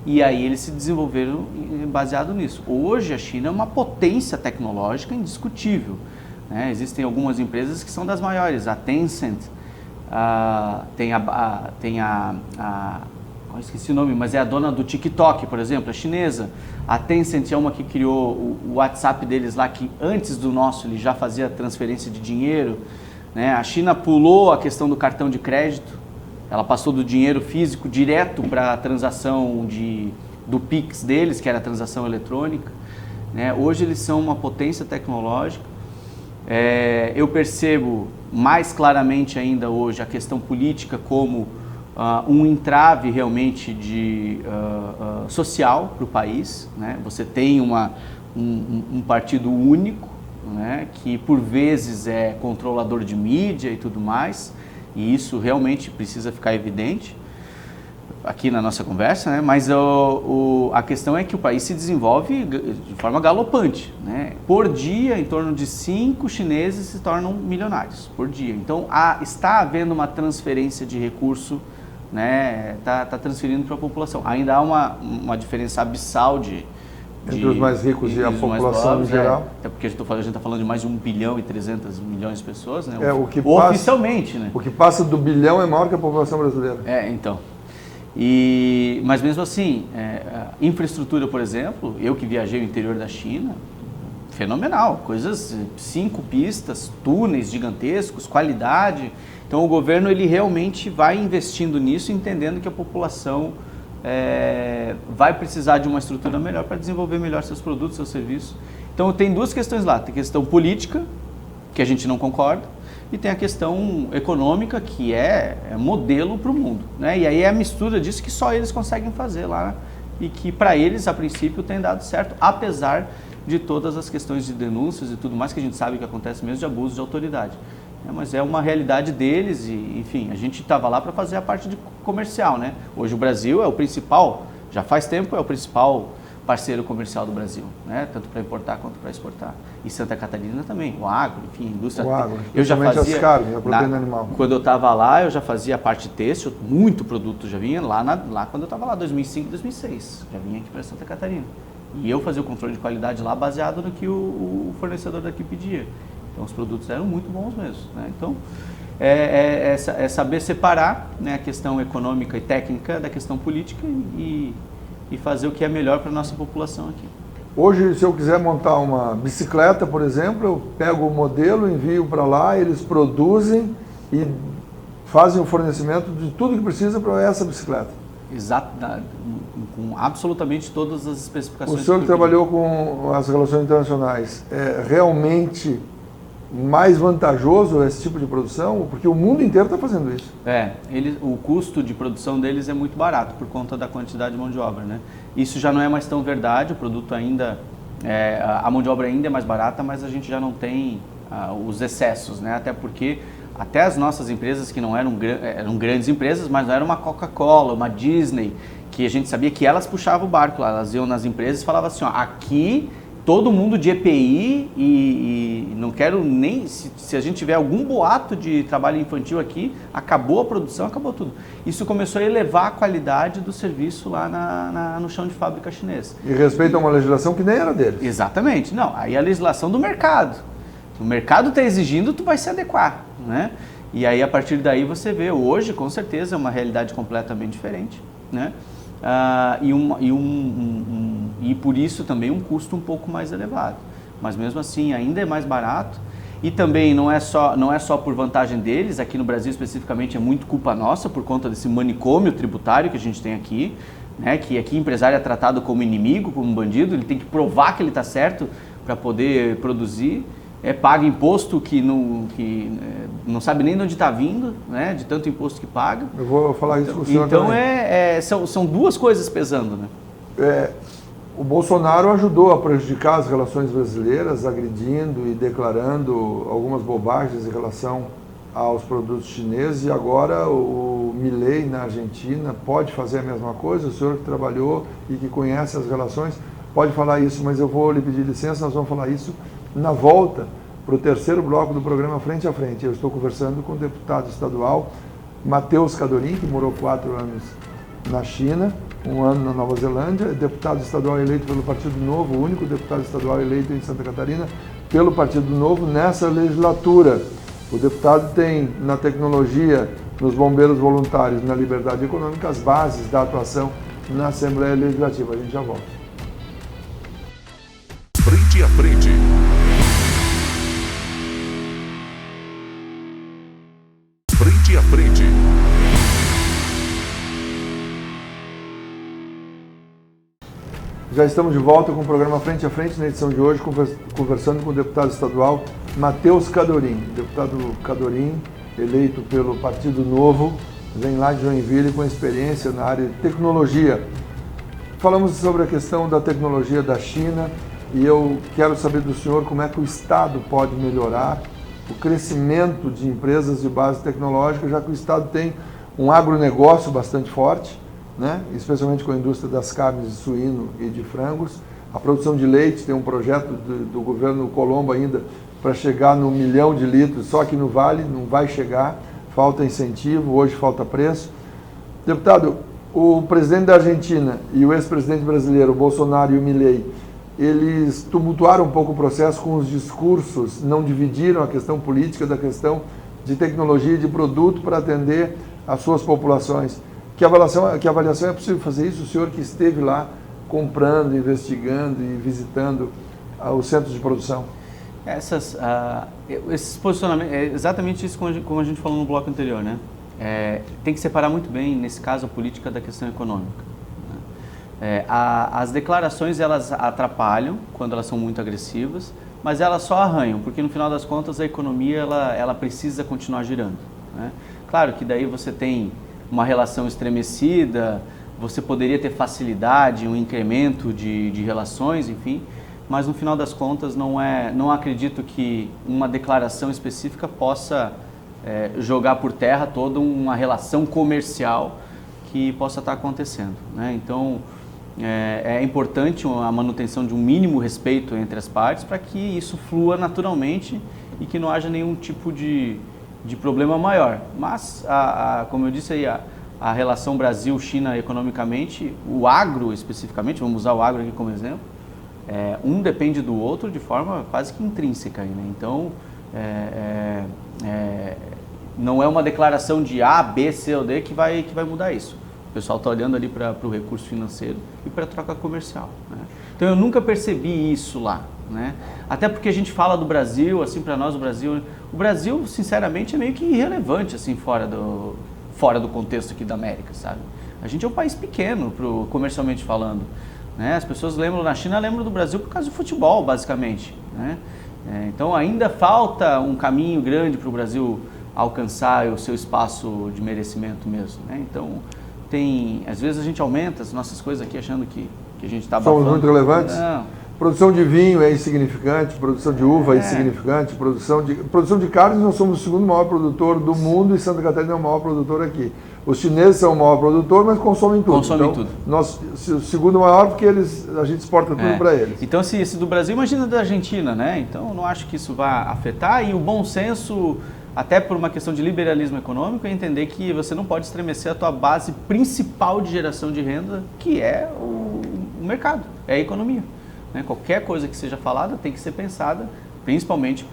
E aí eles se desenvolveram baseado nisso. Hoje a China é uma potência tecnológica indiscutível, né? Existem algumas empresas que são das maiores, a Tencent, eu esqueci o nome, mas é a dona do TikTok, por exemplo, a chinesa. A Tencent é uma que criou o WhatsApp deles lá, que antes do nosso ele já fazia transferência de dinheiro, né? A China pulou a questão do cartão de crédito, ela passou do dinheiro físico direto para a transação do Pix deles, que era a transação eletrônica, né? Hoje eles são uma potência tecnológica. Eu percebo mais claramente ainda hoje a questão política como um entrave realmente social para o país, né? Você tem um partido único, né? Que por vezes é controlador de mídia e tudo mais, e isso realmente precisa ficar evidente aqui na nossa conversa, né? Mas a questão é que o país se desenvolve de forma galopante, né? Por dia, em torno de 5 chineses se tornam milionários por dia. Então está havendo uma transferência de recurso, né? Tá transferindo para a população. Ainda há uma diferença abissal entre os mais ricos e a população em geral. Até porque a gente está falando de mais de 1 bilhão e 300 milhões de pessoas, né? Oficialmente, né? O que passa do bilhão é maior que a população brasileira. Então. Mas mesmo assim, infraestrutura, por exemplo, eu que viajei o interior da China, fenomenal, 5 pistas, túneis gigantescos, qualidade. Então o governo ele realmente vai investindo nisso, entendendo que a população vai precisar de uma estrutura melhor para desenvolver melhor seus produtos, seus serviços. Então tem duas questões lá, tem a questão política, que a gente não concorda, e tem a questão econômica, que é modelo para o mundo, né? E aí é a mistura disso que só eles conseguem fazer lá, e que para eles, a princípio, tem dado certo, apesar de todas as questões de denúncias e tudo mais que a gente sabe que acontece mesmo de abuso de autoridade. Mas é uma realidade deles e, enfim, a gente estava lá para fazer a parte comercial, né? Hoje o Brasil é o principal, já faz tempo, é o principal parceiro comercial do Brasil, né? Tanto para importar quanto para exportar. E Santa Catarina também, o agro, enfim, a indústria. O agro, eu já fazia as carnes, a proteína animal. Quando eu estava lá, eu já fazia a parte têxtil, muito produto já vinha lá quando eu estava lá, 2005, 2006, já vinha aqui para Santa Catarina. E eu fazia o controle de qualidade lá baseado no que o fornecedor daqui pedia. Então os produtos eram muito bons mesmo, né? Então é saber separar, né, a questão econômica e técnica da questão política e fazer o que é melhor para a nossa população aqui. Hoje, se eu quiser montar uma bicicleta, por exemplo, eu pego o modelo, envio para lá, eles produzem e fazem o fornecimento de tudo que precisa para essa bicicleta. Exato, com absolutamente todas as especificações. O senhor que trabalhou com as relações internacionais, é realmente mais vantajoso esse tipo de produção? Porque o mundo inteiro está fazendo isso. O custo de produção deles é muito barato por conta da quantidade de mão de obra, né? Isso já não é mais tão verdade, o produto ainda, a mão de obra ainda é mais barata, mas a gente já não tem os excessos, né? Até porque até as nossas empresas que não eram grandes empresas, mas não era uma Coca-Cola, uma Disney, que a gente sabia que elas puxavam o barco lá, elas iam nas empresas e falavam assim, ó, aqui todo mundo de EPI e não quero nem, se a gente tiver algum boato de trabalho infantil aqui, acabou a produção, acabou tudo. Isso começou a elevar a qualidade do serviço lá no chão de fábrica chinês. E respeito a uma legislação que nem era deles. Exatamente, não, aí a legislação do mercado. O mercado está exigindo, tu vai se adequar, né? E aí a partir daí você vê, hoje com certeza é uma realidade completamente diferente, né? E por isso também um custo um pouco mais elevado, mas mesmo assim ainda é mais barato e também não é só por vantagem deles, aqui no Brasil especificamente é muito culpa nossa por conta desse manicômio tributário que a gente tem aqui, né? Que aqui o empresário é tratado como inimigo, como bandido, ele tem que provar que ele está certo para poder produzir. Paga imposto que não sabe nem de onde está vindo, né? De tanto imposto que paga. Eu vou falar isso para o senhor então também. São duas coisas pesando, né? O Bolsonaro ajudou a prejudicar as relações brasileiras, agredindo e declarando algumas bobagens em relação aos produtos chineses, e agora o Milei na Argentina pode fazer a mesma coisa. O senhor que trabalhou e que conhece as relações pode falar isso, mas eu vou lhe pedir licença, nós vamos falar isso na volta para o terceiro bloco do programa Frente a Frente. Eu estou conversando com o deputado estadual Matheus Cadorim, que morou 4 anos na China, 1 ano na Nova Zelândia, deputado estadual eleito pelo Partido Novo, o único deputado estadual eleito em Santa Catarina pelo Partido Novo nessa legislatura. O deputado tem na tecnologia, nos bombeiros voluntários, na liberdade econômica, as bases da atuação na Assembleia Legislativa. A gente já volta. Frente a Frente. Frente a Frente. Já estamos de volta com o programa Frente a Frente, na edição de hoje, conversando com o deputado estadual Matheus Cadorim. Deputado Cadorim, eleito pelo Partido Novo, vem lá de Joinville com experiência na área de tecnologia. Falamos sobre a questão da tecnologia da China e eu quero saber do senhor como é que o Estado pode melhorar o crescimento de empresas de base tecnológica, já que o Estado tem um agronegócio bastante forte, né? Especialmente com a indústria das carnes de suíno e de frangos. A produção de leite tem um projeto do governo Colombo ainda para chegar no 1 milhão de litros, só que no Vale não vai chegar, falta incentivo, hoje falta preço. Deputado, o presidente da Argentina e o ex-presidente brasileiro, o Bolsonaro e o Milei, eles tumultuaram um pouco o processo com os discursos, não dividiram a questão política da questão de tecnologia e de produto para atender as suas populações. Que avaliação é possível fazer isso? O senhor que esteve lá comprando, investigando e visitando os centros de produção. Esses posicionamentos, é exatamente isso como a gente falou no bloco anterior, né? Tem que separar muito bem, nesse caso, a política da questão econômica. As declarações, elas atrapalham quando elas são muito agressivas, mas elas só arranham, porque no final das contas a economia ela precisa continuar girando, né? Claro que daí você tem uma relação estremecida, você poderia ter facilidade, um incremento de relações, enfim, mas no final das contas não acredito que uma declaração específica possa jogar por terra toda uma relação comercial que possa estar acontecendo, né? Então é importante a manutenção de um mínimo respeito entre as partes para que isso flua naturalmente e que não haja nenhum tipo de problema maior. Mas, como eu disse aí, a relação Brasil-China economicamente, o agro especificamente, vamos usar o agro aqui como exemplo, um depende do outro de forma quase que intrínseca, né? Então, não é uma declaração de A, B, C ou D que vai mudar isso. O pessoal está olhando ali para o recurso financeiro e para a troca comercial, né? Então eu nunca percebi isso lá, né? Até porque a gente fala do Brasil, assim, para nós o Brasil sinceramente é meio que irrelevante assim fora do contexto aqui da América, sabe? A gente é um país pequeno, comercialmente falando, né? As pessoas lembram na China, lembram do Brasil por causa do futebol, basicamente, né? Então ainda falta um caminho grande para o Brasil alcançar o seu espaço de merecimento mesmo, né? Então às vezes a gente aumenta as nossas coisas aqui achando que a gente está abafando. Somos muito relevantes? Não. Produção de vinho é insignificante, produção de uva é insignificante, produção de carne, nós somos o segundo maior produtor do mundo e Santa Catarina é o maior produtor aqui. Os chineses são o maior produtor, mas consomem tudo. Consomem tudo. Nós, o segundo maior porque a gente exporta tudo para eles. Então, se esse do Brasil, imagina da Argentina, né? Então, eu não acho que isso vá afetar. E o bom senso, até por uma questão de liberalismo econômico, é entender que você não pode estremecer a tua base principal de geração de renda, que é o mercado, é a economia. Né? Qualquer coisa que seja falada tem que ser pensada, principalmente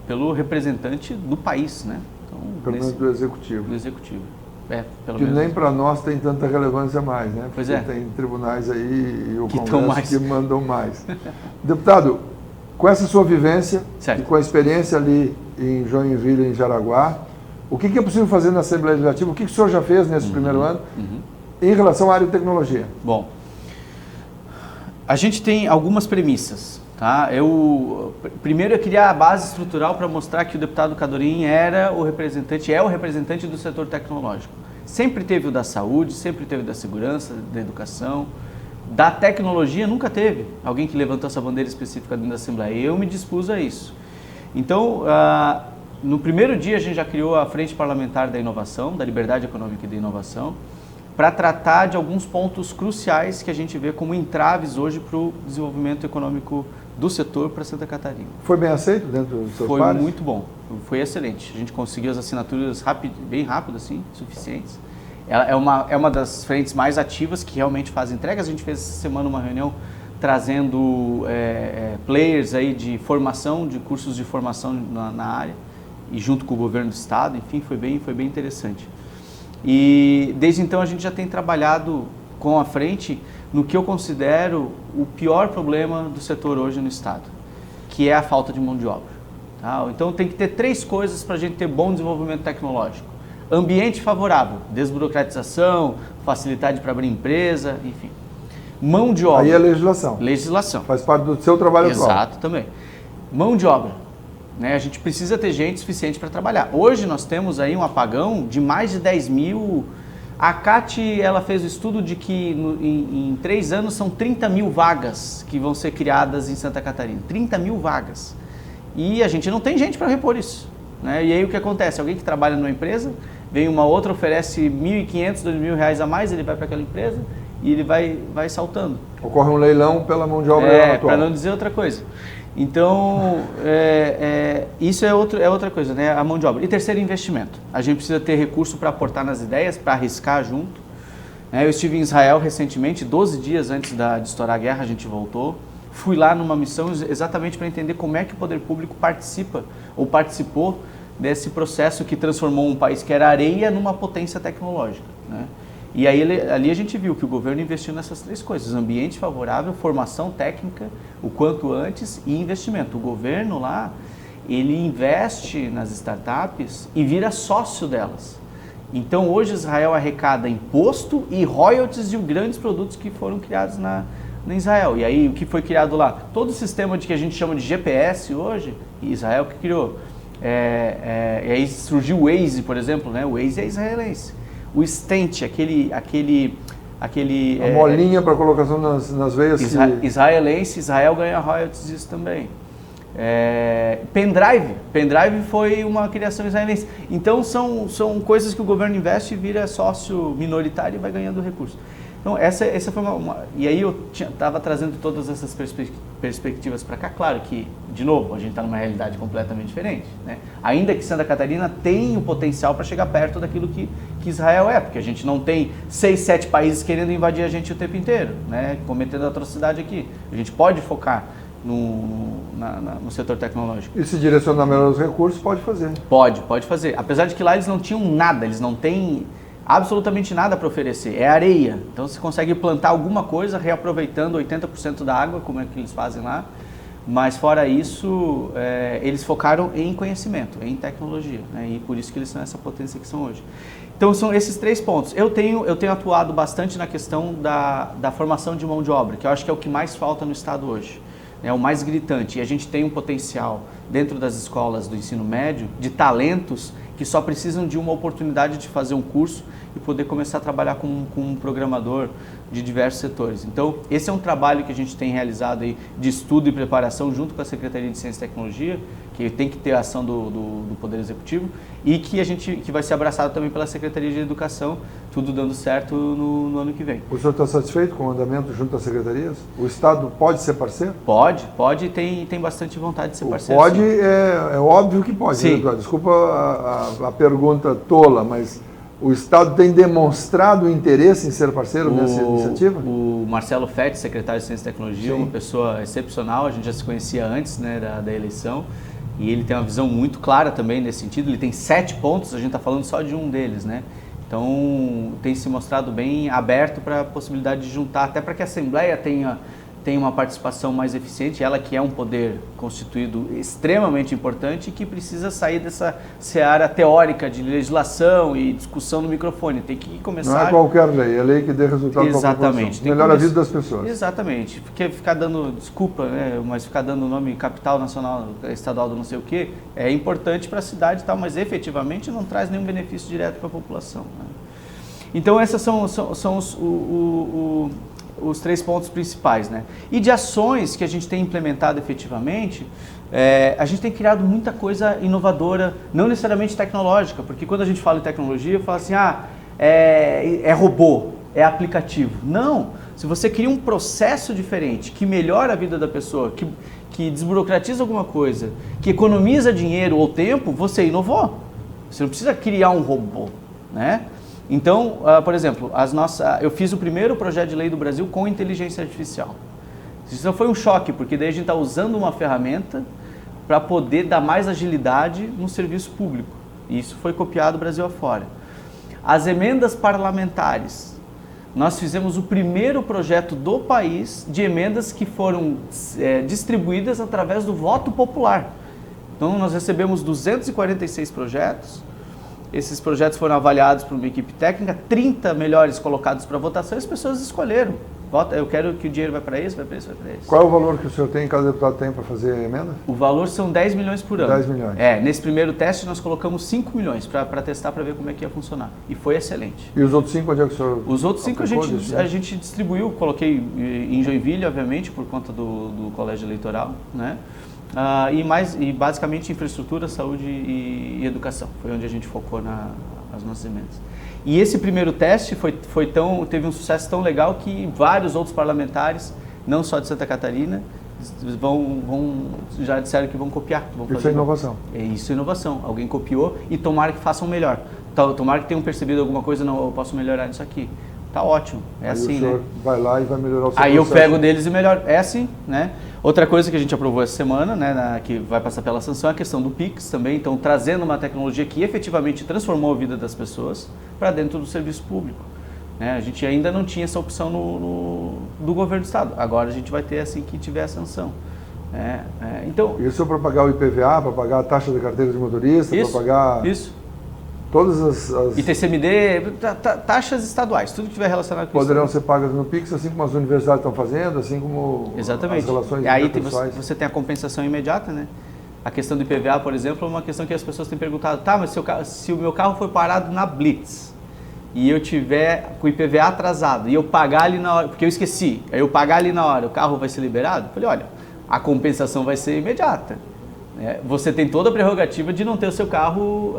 pelo representante do país, né? Então, pelo menos do executivo. Do executivo. Pelo que menos. Nem para nós tem tanta relevância mais, né? Pois porque tem tribunais aí e o que Congresso que mandam mais. Deputado, com essa sua vivência e com a experiência ali em Joinville, em Jaraguá, o que é possível fazer na Assembleia Legislativa? O que o senhor já fez nesse primeiro ano em relação à área de tecnologia? Bom, a gente tem algumas premissas. Tá? Primeiro eu queria a base estrutural para mostrar que o deputado Cadorim é o representante do setor tecnológico. Sempre teve o da saúde, sempre teve o da segurança, da educação, da tecnologia nunca teve alguém que levantou essa bandeira específica dentro da Assembleia. Eu me dispus a isso. Então, no primeiro dia a gente já criou a Frente Parlamentar da Inovação, da Liberdade Econômica e da Inovação, para tratar de alguns pontos cruciais que a gente vê como entraves hoje para o desenvolvimento econômico do setor para Santa Catarina. Foi bem aceito dentro dos seus pares? Foi muito bom, foi excelente. A gente conseguiu as assinaturas bem rápido, assim, suficientes. É uma das frentes mais ativas que realmente faz entregas. A gente fez essa semana uma reunião trazendo players aí de formação, de cursos de formação na área, e junto com o governo do estado, enfim, foi bem interessante. E desde então a gente já tem trabalhado com a frente no que eu considero o pior problema do setor hoje no estado, que é a falta de mão de obra. Tá? Então tem que ter 3 coisas para a gente ter bom desenvolvimento tecnológico. Ambiente favorável, desburocratização, facilidade para abrir empresa, enfim. Mão de obra. Aí é legislação. Legislação. Faz parte do seu trabalho atual. Exato, também. Mão de obra. Né? A gente precisa ter gente suficiente para trabalhar. Hoje nós temos aí um apagão de mais de 10 mil. A CAT, ela fez o estudo de que em 3 anos são 30 mil vagas que vão ser criadas em Santa Catarina. 30 mil vagas. E a gente não tem gente para repor isso. Né? E aí o que acontece? Alguém que trabalha numa empresa, vem uma outra, oferece R$1.500, R$2.000 a mais, ele vai para aquela empresa e ele vai saltando. Ocorre um leilão pela mão de obra atual. Para não dizer outra coisa. Então, isso é outra coisa, né? A mão de obra. E terceiro, investimento. A gente precisa ter recurso para aportar nas ideias, para arriscar junto. Eu estive em Israel recentemente, 12 dias antes de estourar a guerra, a gente voltou. Fui lá numa missão exatamente para entender como é que o poder público participa ou participou desse processo que transformou um país que era areia numa potência tecnológica. Né? E aí ali a gente viu que o governo investiu nessas 3 coisas: ambiente favorável, formação técnica, o quanto antes, e investimento. O governo lá, ele investe nas startups e vira sócio delas. Então hoje Israel arrecada imposto e royalties de grandes produtos que foram criados na Israel. E aí o que foi criado lá? Todo o sistema que a gente chama de GPS hoje, Israel que criou. E aí surgiu o Waze, por exemplo, né? O Waze é israelense. O Stent, a molinha para colocação nas veias. Israelense, Israel ganha royalties disso também. Pendrive foi uma criação israelense. Então são coisas que o governo investe e vira sócio minoritário e vai ganhando recursos. Então essa foi e aí eu estava trazendo todas essas perspectivas para cá. Claro que, de novo, a gente está numa realidade completamente diferente, né? Ainda que Santa Catarina tem o potencial para chegar perto daquilo que Israel é, porque a gente não tem 6, 7 países querendo invadir a gente o tempo inteiro, né? Cometendo atrocidade aqui. A gente pode focar no setor tecnológico. E se direcionar melhor os recursos, pode fazer. Pode fazer. Apesar de que lá eles não tinham nada, eles não têm absolutamente nada para oferecer, é areia. Então você consegue plantar alguma coisa reaproveitando 80% da água, como é que eles fazem lá, mas fora isso, eles focaram em conhecimento, em tecnologia, né? E por isso que eles são essa potência que são hoje. Então são esses 3 pontos. Eu tenho atuado bastante na questão da formação de mão de obra, que eu acho que é o que mais falta no estado hoje. É o mais gritante, e a gente tem um potencial dentro das escolas do ensino médio de talentos que só precisam de uma oportunidade de fazer um curso e poder começar a trabalhar com um programador de diversos setores. Então, esse é um trabalho que a gente tem realizado aí de estudo e preparação junto com a Secretaria de Ciência e Tecnologia, que tem que ter a ação do Poder Executivo, e que vai ser abraçado também pela Secretaria de Educação, tudo dando certo no ano que vem. O senhor está satisfeito com o andamento junto às secretarias? O Estado pode ser parceiro? Pode e tem bastante vontade de ser parceiro. Pode, é óbvio que pode. Sim. Desculpa a pergunta tola, mas o Estado tem demonstrado interesse em ser parceiro nessa iniciativa? O Marcelo Fetti, secretário de Ciência e Tecnologia, é uma pessoa excepcional, a gente já se conhecia antes, né, da eleição, e ele tem uma visão muito clara também nesse sentido. Ele tem 7 pontos, a gente está falando só de um deles, né? Então tem se mostrado bem aberto para a possibilidade de juntar, até para que a Assembleia tenha uma participação mais eficiente, ela que é um poder constituído extremamente importante e que precisa sair dessa seara teórica de legislação e discussão no microfone. Tem que começar... Não é qualquer lei, é lei que dê resultado para a população. Exatamente. Melhora a vida das pessoas. Exatamente. Porque ficar dando, desculpa, né, mas ficar dando o nome capital nacional, estadual do não sei o quê, é importante para a cidade e tal, mas efetivamente não traz nenhum benefício direto para a população, né? Então, esses são os 3 pontos principais, né? E de ações que a gente tem implementado efetivamente, a gente tem criado muita coisa inovadora, não necessariamente tecnológica, porque quando a gente fala em tecnologia, fala assim, é robô, é aplicativo. Não, se você cria um processo diferente, que melhora a vida da pessoa, que desburocratiza alguma coisa, que economiza dinheiro ou tempo, você inovou. Você não precisa criar um robô, né? Então, por exemplo, eu fiz o primeiro projeto de lei do Brasil com inteligência artificial. Isso foi um choque, porque daí a gente está usando uma ferramenta para poder dar mais agilidade no serviço público. E isso foi copiado Brasil afora. As emendas parlamentares. Nós fizemos o primeiro projeto do país de emendas que foram distribuídas através do voto popular. Então, nós recebemos 246 projetos. Esses projetos foram avaliados por uma equipe técnica, 30 melhores colocados para votação, e as pessoas escolheram. Eu quero que o dinheiro vai para isso, vai para isso, vai para isso. Qual é o valor que o senhor tem, cada deputado tem para fazer emenda? O valor são 10 milhões por ano. 10 milhões. Nesse primeiro teste nós colocamos 5 milhões para testar, para ver como é que ia funcionar. E foi excelente. E os outros 5, onde é que o senhor... Os outros 5 a gente distribuiu, coloquei em Joinville, obviamente, por conta do colégio eleitoral, né? E basicamente infraestrutura, saúde e educação. Foi onde a gente focou nas nossas emendas. E esse primeiro teste teve um sucesso tão legal que vários outros parlamentares, não só de Santa Catarina, já disseram que vão copiar. Isso é inovação. Isso é inovação. Alguém copiou e tomara que façam melhor. Tomara que tenham percebido alguma coisa, não, eu posso melhorar isso aqui. Tá ótimo, aí assim, o senhor, né? Vai lá e vai melhorar o seu Aí processo. eu pego deles e melhoro. É assim, né? Outra coisa que a gente aprovou essa semana, né, que vai passar pela sanção, é a questão do Pix também. Então, trazendo uma tecnologia que efetivamente transformou a vida das pessoas para dentro do serviço público, né? A gente ainda não tinha essa opção do governo do estado. Agora a gente vai ter assim que tiver a sanção. Então, isso é para pagar o IPVA, para pagar a taxa de carteira de motorista, para pagar... Isso. Todas as... ITCMD, taxas estaduais, tudo que tiver relacionado com isso. Poderão ser pagas no Pix, assim como as universidades estão fazendo, assim como exatamente. As relações interpessoais. Aí você tem a compensação imediata, né? A questão do IPVA, por exemplo, é uma questão que as pessoas têm perguntado, tá, mas se o meu carro foi parado na Blitz e eu tiver com o IPVA atrasado e eu pagar ali na hora, porque eu esqueci, aí eu pagar ali na hora, o carro vai ser liberado? Eu falei, olha, a compensação vai ser imediata. Você tem toda a prerrogativa de não ter o seu carro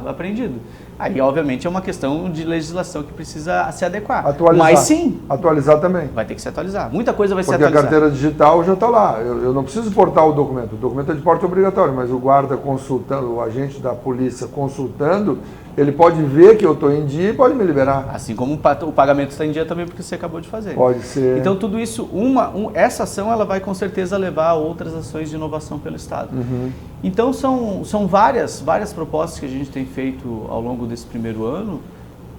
apreendido. Aí, obviamente, é uma questão de legislação que precisa se adequar. Atualizar. Mas sim. Atualizar também. Vai ter que se atualizar. Muita coisa vai ser atualizada. Porque a carteira digital já está lá. Eu não preciso portar o documento. O documento é de porte obrigatório, mas o guarda consultando, o agente da polícia consultando, ele pode ver que eu estou em dia e pode me liberar. Assim como o pagamento está em dia também, porque você acabou de fazer. Pode ser. Então, tudo isso, essa ação ela vai com certeza levar a outras ações de inovação pelo Estado. Uhum. Então, são várias propostas que a gente tem feito ao longo desse primeiro ano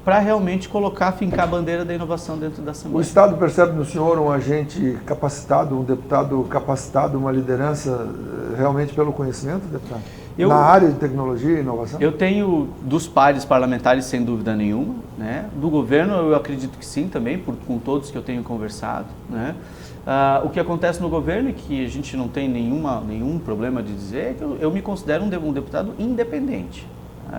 para realmente fincar a bandeira da inovação dentro da Assembleia. O Estado percebe no senhor um agente capacitado, um deputado capacitado, uma liderança realmente pelo conhecimento, deputado? Na área de tecnologia e inovação? Eu tenho dos pares parlamentares, sem dúvida nenhuma, né? Do governo eu acredito que sim também, com todos que eu tenho conversado, né? O que acontece no governo, e que a gente não tem nenhum problema de dizer, é que eu me considero um deputado independente.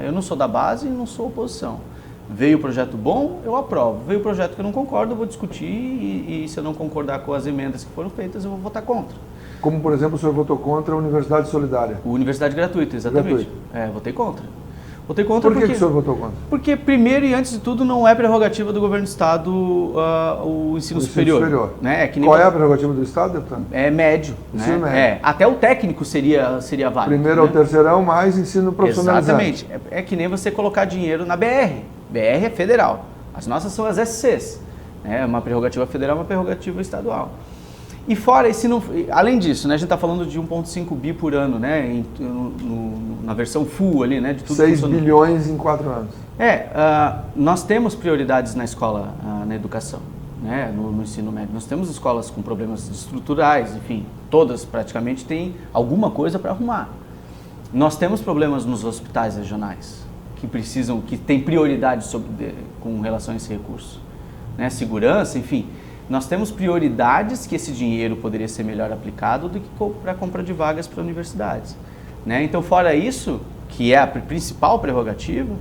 Eu não sou da base e não sou oposição. Veio o projeto bom, eu aprovo. Veio o projeto que eu não concordo, eu vou discutir e se eu não concordar com as emendas que foram feitas, eu vou votar contra. Como, por exemplo, o senhor votou contra a Universidade Solidária? Universidade gratuita, exatamente. Votei contra. Votei contra Por que o senhor votou contra? Porque, primeiro e antes de tudo, não é prerrogativa do governo do Estado o ensino superior. Né? Qual é a prerrogativa do Estado, deputado? É médio. Ensino né? médio. Até o técnico seria válido. Primeiro ao terceirão, mais ensino profissionalizante. Exatamente. É que nem você colocar dinheiro na BR. BR é federal. As nossas são as SCs. É uma prerrogativa federal, uma prerrogativa estadual. E fora, além disso, né, a gente está falando de 1,5 bi por ano, né, na versão full ali, né, de tudo 6 bilhões em 4 anos. Nós temos prioridades na escola, na educação, né, no ensino médio. Nós temos escolas com problemas estruturais, enfim, todas praticamente têm alguma coisa para arrumar. Nós temos problemas nos hospitais regionais, que têm prioridade com relação a esse recurso, né, segurança, enfim. Nós temos prioridades que esse dinheiro poderia ser melhor aplicado do que para a compra de vagas para universidades. Né? Então, fora isso, que é a principal prerrogativa,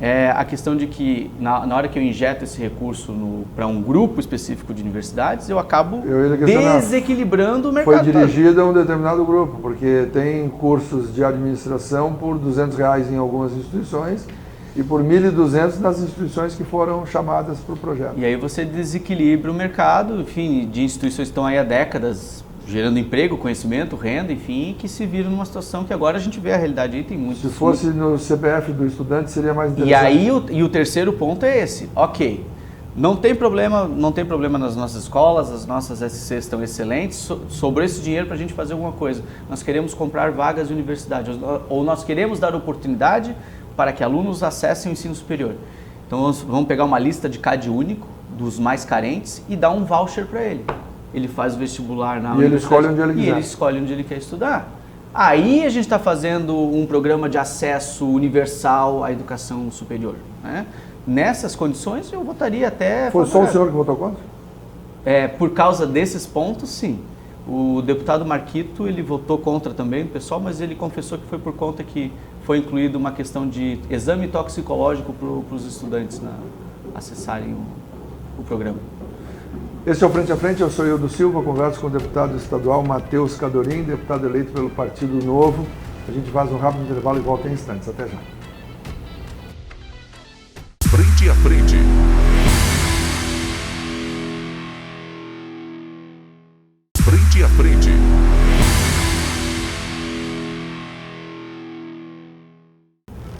é a questão de que na hora que eu injeto esse recurso para um grupo específico de universidades, eu acabo desequilibrando o mercado. Foi dirigido a um determinado grupo, porque tem cursos de administração por R$200 em algumas instituições, e por 1.200 nas instituições que foram chamadas para o projeto. E aí você desequilibra o mercado, enfim, de instituições que estão aí há décadas gerando emprego, conhecimento, renda, enfim, que se viram numa situação que agora a gente vê a realidade aí, tem muitos. Se fosse no CPF do estudante seria mais interessante. E aí o terceiro ponto é esse, ok, não tem problema nas nossas escolas, as nossas SCs estão excelentes, sobrou esse dinheiro para a gente fazer alguma coisa. Nós queremos comprar vagas de universidade, ou nós queremos dar oportunidade para que alunos acessem o ensino superior. Então vamos pegar uma lista de CAD único dos mais carentes e dar um voucher para ele. Ele faz o vestibular na universidade. Ele escolhe onde ele quiser. E ele escolhe onde ele quer estudar. Aí a gente está fazendo um programa de acesso universal à educação superior. Né? Nessas condições eu votaria até... Foi só o senhor que votou contra? Por causa desses pontos, sim. O deputado Marquito, ele votou contra também, pessoal, mas ele confessou que foi por conta que foi incluído uma questão de exame toxicológico para os estudantes acessarem o programa. Esse é o Frente a Frente, eu sou Ildo Silva, converso com o deputado estadual Matheus Cadorim, deputado eleito pelo Partido Novo. A gente faz um rápido intervalo e volta em instantes. Até já. Frente a Frente. Frente a Frente.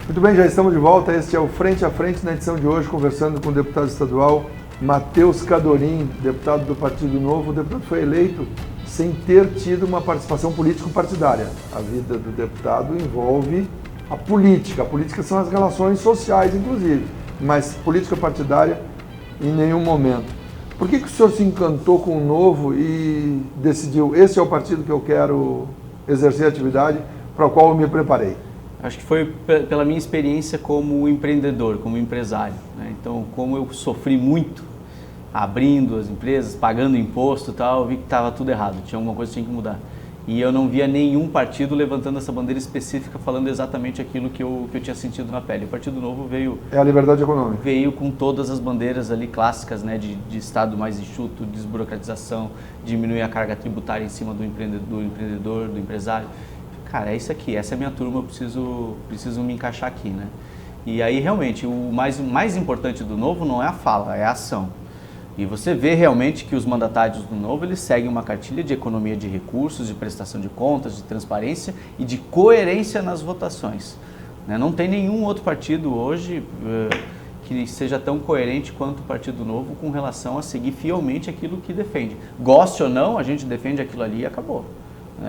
Muito bem, já estamos de volta. Este é o Frente a Frente, na edição de hoje, conversando com o deputado estadual Matheus Cadorim, deputado do Partido Novo. O deputado foi eleito sem ter tido uma participação político-partidária. A vida do deputado envolve a política. A política são as relações sociais, inclusive, mas política partidária em nenhum momento. Por que o senhor se encantou com o Novo e decidiu, esse é o partido que eu quero exercer a atividade para o qual eu me preparei? Acho que foi pela minha experiência como empreendedor, como empresário. Né? Então, como eu sofri muito abrindo as empresas, pagando imposto e tal, eu vi que estava tudo errado, tinha alguma coisa que tinha que mudar. E eu não via nenhum partido levantando essa bandeira específica, falando exatamente aquilo que eu tinha sentido na pele. O Partido Novo veio... É a liberdade econômica. Veio com todas as bandeiras ali clássicas, né, de Estado mais enxuto, desburocratização, diminuir a carga tributária em cima do empreendedor, do empresário. Cara, é isso aqui, essa é a minha turma, eu preciso me encaixar aqui, né? E aí, realmente, o mais importante do Novo não é a fala, é a ação. E você vê realmente que os mandatários do Novo, eles seguem uma cartilha de economia de recursos, de prestação de contas, de transparência e de coerência nas votações. Né? Não tem nenhum outro partido hoje que seja tão coerente quanto o Partido Novo com relação a seguir fielmente aquilo que defende. Goste ou não, a gente defende aquilo ali e acabou.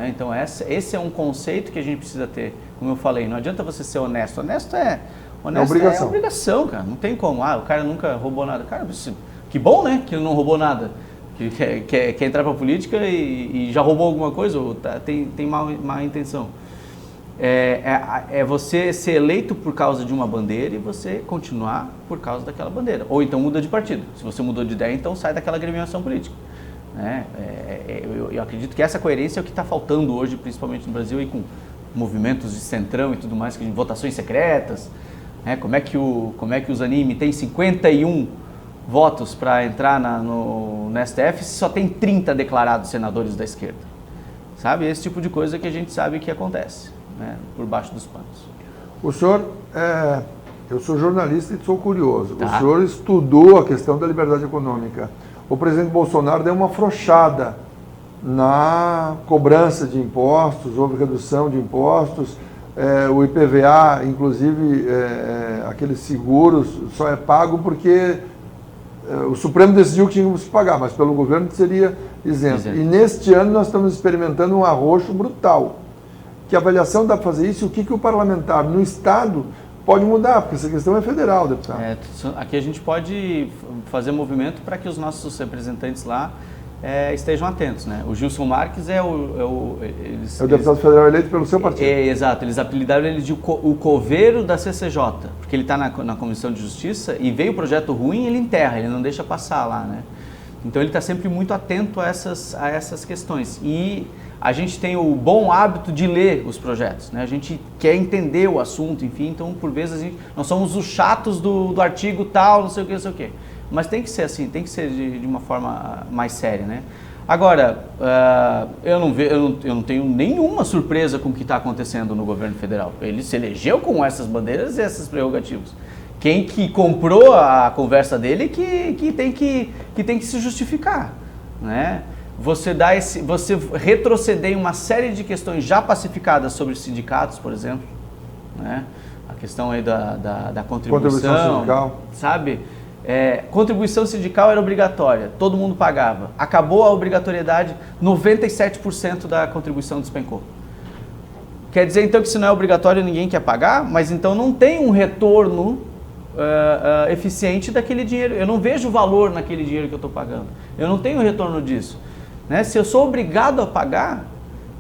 Então esse é um conceito que a gente precisa ter. Como eu falei, não adianta você ser honesto. Honesto é obrigação, cara. Não tem como. O cara nunca roubou nada. Cara, que bom, né? Que ele não roubou nada. Que quer entrar para a política e já roubou alguma coisa ou tem má intenção. É você ser eleito por causa de uma bandeira e você continuar por causa daquela bandeira. Ou então muda de partido. Se você mudou de ideia, então sai daquela agremiação política. Eu acredito que essa coerência é o que está faltando hoje, principalmente no Brasil, e com movimentos de centrão e tudo mais, votações secretas, né? Como é que o Zanin tem 51 votos para entrar no STF se só tem 30 declarados senadores da esquerda? Sabe? Esse tipo de coisa que a gente sabe que acontece, né? Por baixo dos panos. O senhor, eu sou jornalista e sou curioso. Tá. O senhor estudou a questão da liberdade econômica. O presidente Bolsonaro deu uma afrouxada na cobrança de impostos, houve redução de impostos, o IPVA, inclusive aqueles seguros, só é pago porque o Supremo decidiu que tínhamos que pagar, mas pelo governo seria isento. E neste ano nós estamos experimentando um arroxo brutal. Que avaliação dá para fazer isso e o que o parlamentar no Estado pode mudar, porque essa questão é federal, deputado. Aqui a gente pode fazer movimento para que os nossos representantes lá estejam atentos, né? O Gilson Marques é o deputado federal eleito pelo seu partido. Exato, eles apelidaram ele de o coveiro da CCJ, porque ele está na Comissão de Justiça e veio o projeto ruim, ele enterra, ele não deixa passar lá, né? Então ele está sempre muito atento a essas questões. E a gente tem o bom hábito de ler os projetos, né? A gente quer entender o assunto, enfim, então por vezes nós somos os chatos do artigo tal, não sei o que. Mas tem que ser assim, tem que ser de uma forma mais séria, né? Agora, eu não tenho nenhuma surpresa com o que está acontecendo no governo federal. Ele se elegeu com essas bandeiras e essas prerrogativas. Quem que comprou a conversa dele que tem que se justificar, né? Você retroceder em uma série de questões já pacificadas sobre sindicatos, por exemplo, né? A questão aí da contribuição sindical, sabe? Contribuição sindical era obrigatória, todo mundo pagava. Acabou a obrigatoriedade, 97% da contribuição despencou. Quer dizer então que se não é obrigatório ninguém quer pagar, mas então não tem um retorno eficiente daquele dinheiro. Eu não vejo valor naquele dinheiro que eu estou pagando. Eu não tenho retorno disso, né? Se eu sou obrigado a pagar,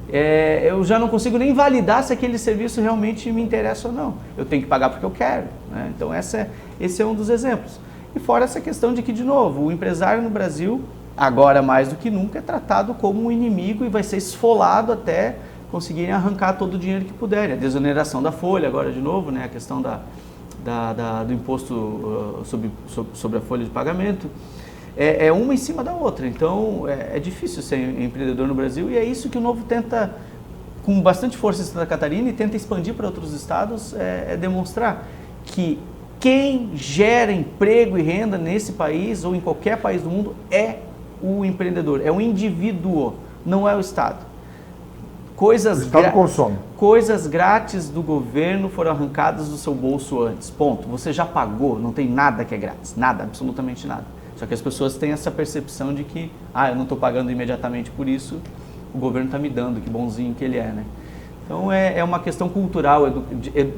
eu já não consigo nem validar se aquele serviço realmente me interessa ou não. Eu tenho que pagar porque eu quero, né? Então esse é um dos exemplos. E fora essa questão de que, de novo, o empresário no Brasil, agora mais do que nunca, é tratado como um inimigo e vai ser esfolado até conseguirem arrancar todo o dinheiro que puderem. A desoneração da folha agora de novo, né? A questão do imposto sobre a folha de pagamento. É uma em cima da outra. Então é difícil ser empreendedor no Brasil e é isso que o Novo tenta, com bastante força em Santa Catarina e tenta expandir para outros estados, demonstrar que quem gera emprego e renda nesse país ou em qualquer país do mundo é o empreendedor, é o indivíduo, não é o Estado. O Estado consome. Coisas grátis do governo foram arrancadas do seu bolso antes, ponto. Você já pagou, não tem nada que é grátis, nada, absolutamente nada. Só que as pessoas têm essa percepção de que, eu não estou pagando imediatamente por isso, o governo está me dando, que bonzinho que ele é, né? Então é uma questão cultural,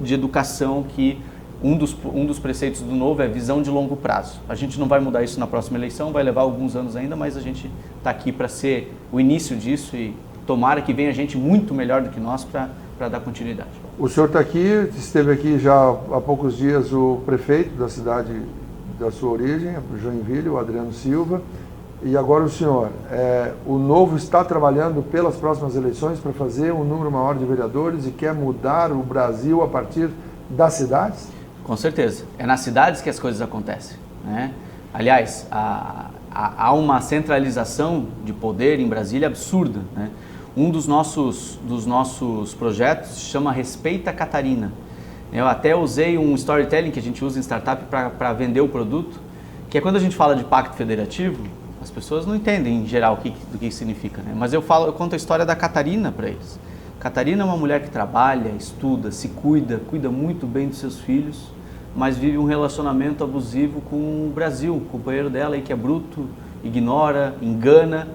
de educação que um dos preceitos do Novo é visão de longo prazo. A gente não vai mudar isso na próxima eleição, vai levar alguns anos ainda, mas a gente está aqui para ser o início disso e tomara que venha gente muito melhor do que nós para dar continuidade. O senhor está aqui, esteve aqui já há poucos dias o prefeito da cidade da sua origem, Joinville, o Adriano Silva, e agora o senhor. O Novo está trabalhando pelas próximas eleições para fazer um número maior de vereadores e quer mudar o Brasil a partir das cidades? Com certeza. É nas cidades que as coisas acontecem, né? Aliás, há uma centralização de poder em Brasília absurda, né? Um dos nossos projetos se chama Respeita Catarina. Eu até usei um storytelling que a gente usa em startup para vender o produto, que é quando a gente fala de pacto federativo, as pessoas não entendem em geral do que significa, né? Mas eu conto a história da Catarina para eles. Catarina é uma mulher que trabalha, estuda, se cuida muito bem dos seus filhos, mas vive um relacionamento abusivo com o Brasil, o companheiro dela aí que é bruto, ignora, engana,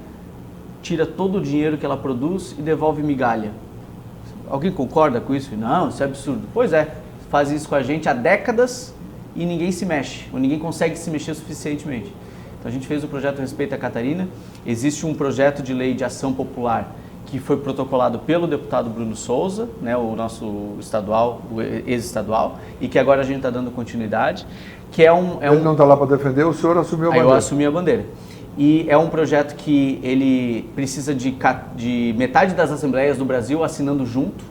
tira todo o dinheiro que ela produz e devolve migalha. Alguém concorda com isso? Não, isso é absurdo. Pois é, faz isso com a gente há décadas e ninguém se mexe, ou ninguém consegue se mexer suficientemente. Então a gente fez o projeto Respeita a Catarina, existe um projeto de lei de ação popular que foi protocolado pelo deputado Bruno Souza, né, o nosso estadual, o ex-estadual, e que agora a gente está dando continuidade, que Ele não está lá para defender, o senhor assumiu a bandeira. Eu assumi a bandeira. E é um projeto que ele precisa de metade das assembleias do Brasil assinando junto,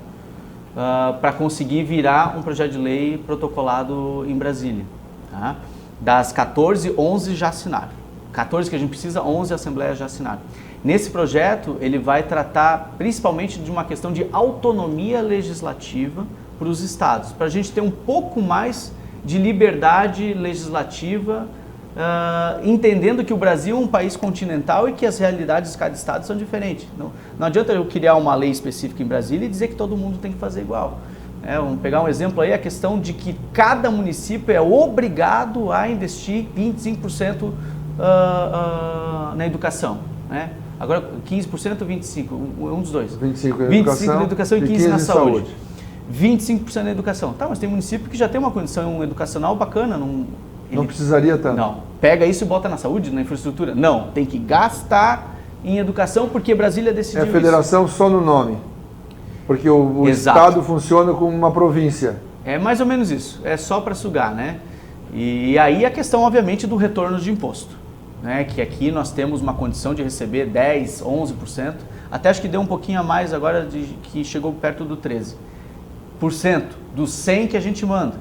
para conseguir virar um projeto de lei protocolado em Brasília. Tá? Das 14, 11 já assinaram. 14 que a gente precisa, 11 assembleias já assinaram. Nesse projeto, ele vai tratar principalmente de uma questão de autonomia legislativa para os estados, para a gente ter um pouco mais de liberdade legislativa, entendendo que o Brasil é um país continental e que as realidades de cada estado são diferentes. Não adianta eu criar uma lei específica em Brasília e dizer que todo mundo tem que fazer igual. Vamos pegar um exemplo aí, a questão de que cada município é obrigado a investir 25% na educação. Né? Agora, 15% ou 25%? Um dos dois. 25% na educação e 15% na saúde. 25% na educação. Tá, mas tem município que já tem uma condição educacional bacana. Não precisaria tanto. Não. Pega isso e bota na saúde, na infraestrutura. Não. Tem que gastar em educação porque Brasília decidiu isso. É federação só no nome. Porque o estado funciona como uma província. É mais ou menos isso. É só para sugar, né? E aí a questão, obviamente, do retorno de imposto. Né? Que aqui nós temos uma condição de receber 10%, 11%. Até acho que deu um pouquinho a mais agora, que chegou perto do 13%. Dos 100 que a gente manda.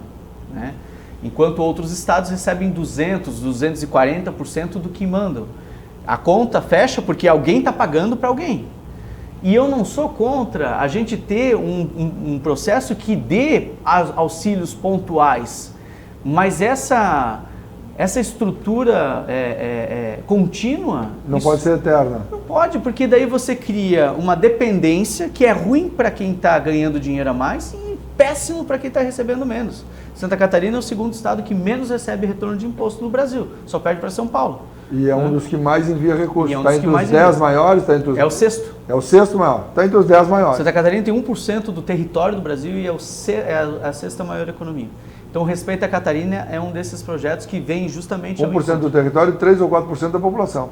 Né? Enquanto outros estados recebem 200%, 240% do que mandam. A conta fecha porque alguém está pagando para alguém. E eu não sou contra a gente ter um processo que dê auxílios pontuais, mas essa estrutura contínua... Não pode ser eterna. Não pode, porque daí você cria uma dependência que é ruim para quem está ganhando dinheiro a mais e péssimo para quem está recebendo menos. Santa Catarina é o segundo estado que menos recebe retorno de imposto no Brasil, só perde para São Paulo. E é um dos que mais envia recursos. Está entre os 10 maiores, está entre os... É o sexto. É o sexto maior, está entre os 10 maiores. Santa Catarina tem 1% do território do Brasil e é a sexta maior economia. Então, o Respeita a Catarina é um desses projetos que vem justamente... 1% do território e 3 ou 4% da população.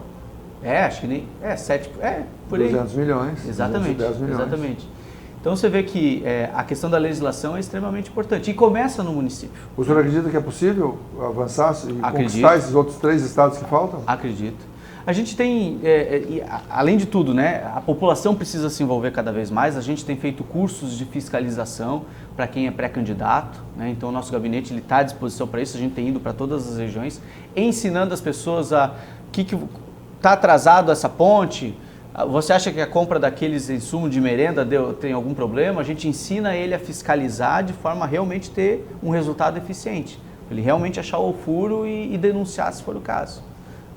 Acho que nem... 7... por aí. 200 milhões. Exatamente. 210 milhões. Exatamente. Então, você vê que a questão da legislação é extremamente importante e começa no município. O senhor acredita que é possível avançar e conquistar esses outros 3 estados que faltam? Acredito. A gente tem, além de tudo, né, a população precisa se envolver cada vez mais. A gente tem feito cursos de fiscalização para quem é pré-candidato. Né? Então, o nosso gabinete está à disposição para isso. A gente tem ido para todas as regiões, ensinando as pessoas que está atrasado essa ponte. Você acha que a compra daqueles insumos de merenda tem algum problema? A gente ensina ele a fiscalizar de forma a realmente ter um resultado eficiente. Ele realmente achar o furo e denunciar se for o caso.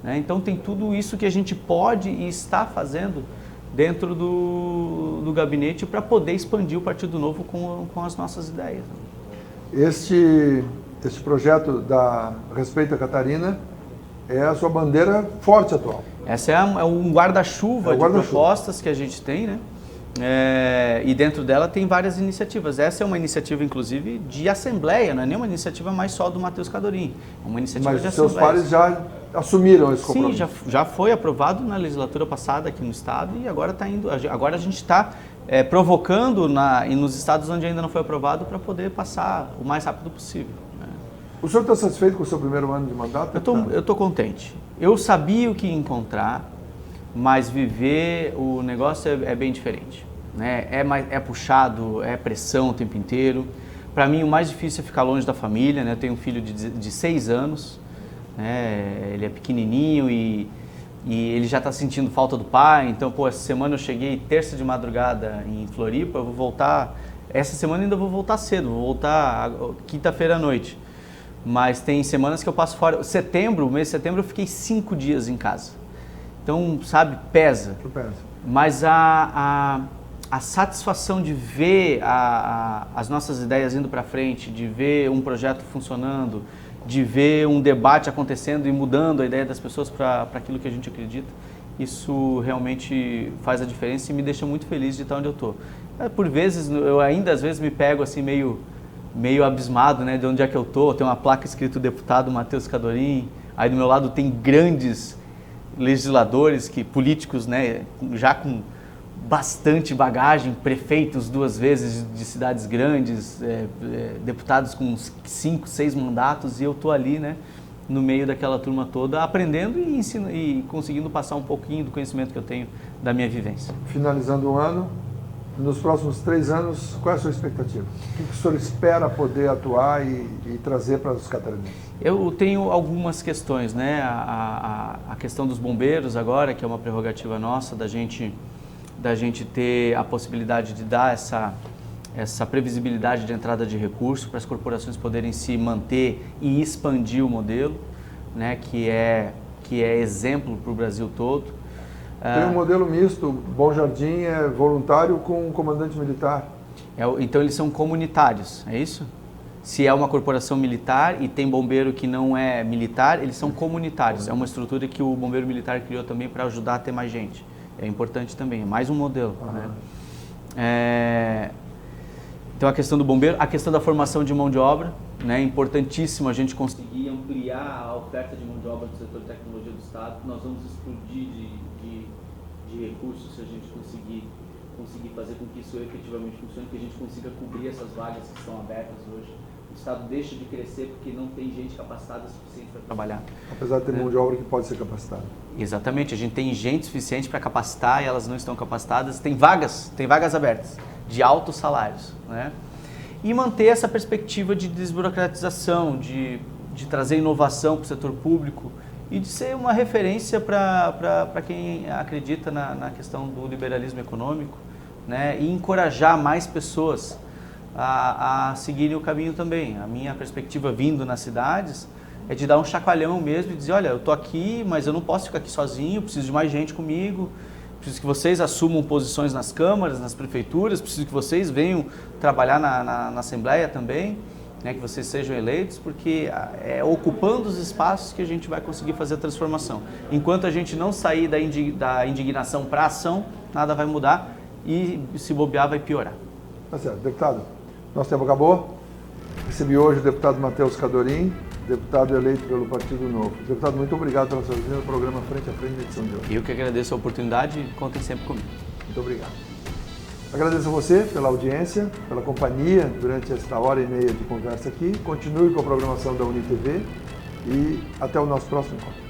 Né? Então tem tudo isso que a gente pode e está fazendo dentro do gabinete para poder expandir o Partido Novo com as nossas ideias. Este projeto da Respeita a Catarina é a sua bandeira forte atual. Essa é um guarda-chuva de propostas que a gente tem, né? E dentro dela tem várias iniciativas. Essa é uma iniciativa, inclusive, de assembleia, não é nem uma iniciativa mais só do Matheus Cadorim. É uma iniciativa de assembleia. Mas seus pares já assumiram esse compromisso? Sim, já foi aprovado na legislatura passada aqui no estado e agora está indo. Agora a gente está provocando nos estados onde ainda não foi aprovado para poder passar o mais rápido possível. Né? O senhor está satisfeito com o seu primeiro ano de mandato? Eu estou contente. Eu sabia o que encontrar, mas viver o negócio é bem diferente. Né? É puxado, é pressão o tempo inteiro. Para mim, o mais difícil é ficar longe da família. Né? Eu tenho um filho de 6 anos, né? Ele é pequenininho e ele já está sentindo falta do pai. Então, essa semana eu cheguei terça de madrugada em Floripa, eu vou voltar... Essa semana ainda vou voltar cedo, vou voltar quinta-feira à noite. Mas tem semanas que eu passo fora. O mês de setembro, eu fiquei 5 dias em casa. Então, sabe, pesa. Mas a satisfação de ver as nossas ideias indo para frente, de ver um projeto funcionando, de ver um debate acontecendo e mudando a ideia das pessoas para aquilo que a gente acredita, isso realmente faz a diferença e me deixa muito feliz de estar onde eu estou. Por vezes, eu ainda às vezes me pego assim meio abismado, né, de onde é que eu estou. Tem uma placa escrito deputado Matheus Cadorim, aí do meu lado tem grandes legisladores, políticos, né, já com bastante bagagem, prefeitos 2 vezes de cidades grandes, deputados com 5, 6 mandatos, e eu estou ali, né, no meio daquela turma toda, aprendendo e conseguindo passar um pouquinho do conhecimento que eu tenho da minha vivência. Finalizando o ano, nos próximos 3 anos, qual é a sua expectativa? O que o senhor espera poder atuar e trazer para os catarinenses? Eu tenho algumas questões, né? A questão dos bombeiros agora, que é uma prerrogativa nossa, da gente ter a possibilidade de dar essa previsibilidade de entrada de recursos para as corporações poderem se manter e expandir o modelo, né? Que é exemplo para o Brasil todo. Tem um modelo misto, Bom Jardim é voluntário com um comandante militar. Então eles são comunitários, é isso? Se é uma corporação militar e tem bombeiro que não é militar, eles são comunitários. É uma estrutura que o bombeiro militar criou também para ajudar a ter mais gente. É importante também, é mais um modelo. Né? Então a questão do bombeiro, a questão da formação de mão de obra, né? É importantíssimo a gente conseguir ampliar a oferta de mão de obra do setor de tecnologia do Estado. Nós vamos explodir de recursos se a gente conseguir fazer com que isso efetivamente funcione, que a gente consiga cobrir essas vagas que estão abertas hoje. O Estado deixa de crescer porque não tem gente capacitada suficiente para trabalhar. Apesar de ter mão de obra que pode ser capacitada. Exatamente, a gente tem gente suficiente para capacitar e elas não estão capacitadas. Tem vagas abertas de altos salários, né? E manter essa perspectiva de desburocratização, de trazer inovação para o setor público e de ser uma referência para quem acredita na questão do liberalismo econômico, né? E encorajar mais pessoas a seguirem o caminho também. A minha perspectiva vindo nas cidades é de dar um chacoalhão mesmo e dizer, olha, eu estou aqui, mas eu não posso ficar aqui sozinho, preciso de mais gente comigo, preciso que vocês assumam posições nas câmaras, nas prefeituras, preciso que vocês venham trabalhar na Assembleia também, né, que vocês sejam eleitos, porque é ocupando os espaços que a gente vai conseguir fazer a transformação. Enquanto a gente não sair da indignação para a ação, nada vai mudar e se bobear vai piorar. Tá certo. Deputado, nosso tempo acabou. Recebi hoje o deputado Matheus Cadorim, deputado eleito pelo Partido Novo. Deputado, muito obrigado pela sua visita no programa Frente a Frente da edição de hoje. Eu que agradeço a oportunidade e contem sempre comigo. Muito obrigado. Agradeço a você pela audiência, pela companhia durante esta hora e meia de conversa aqui. Continue com a programação da UniTV e até o nosso próximo encontro.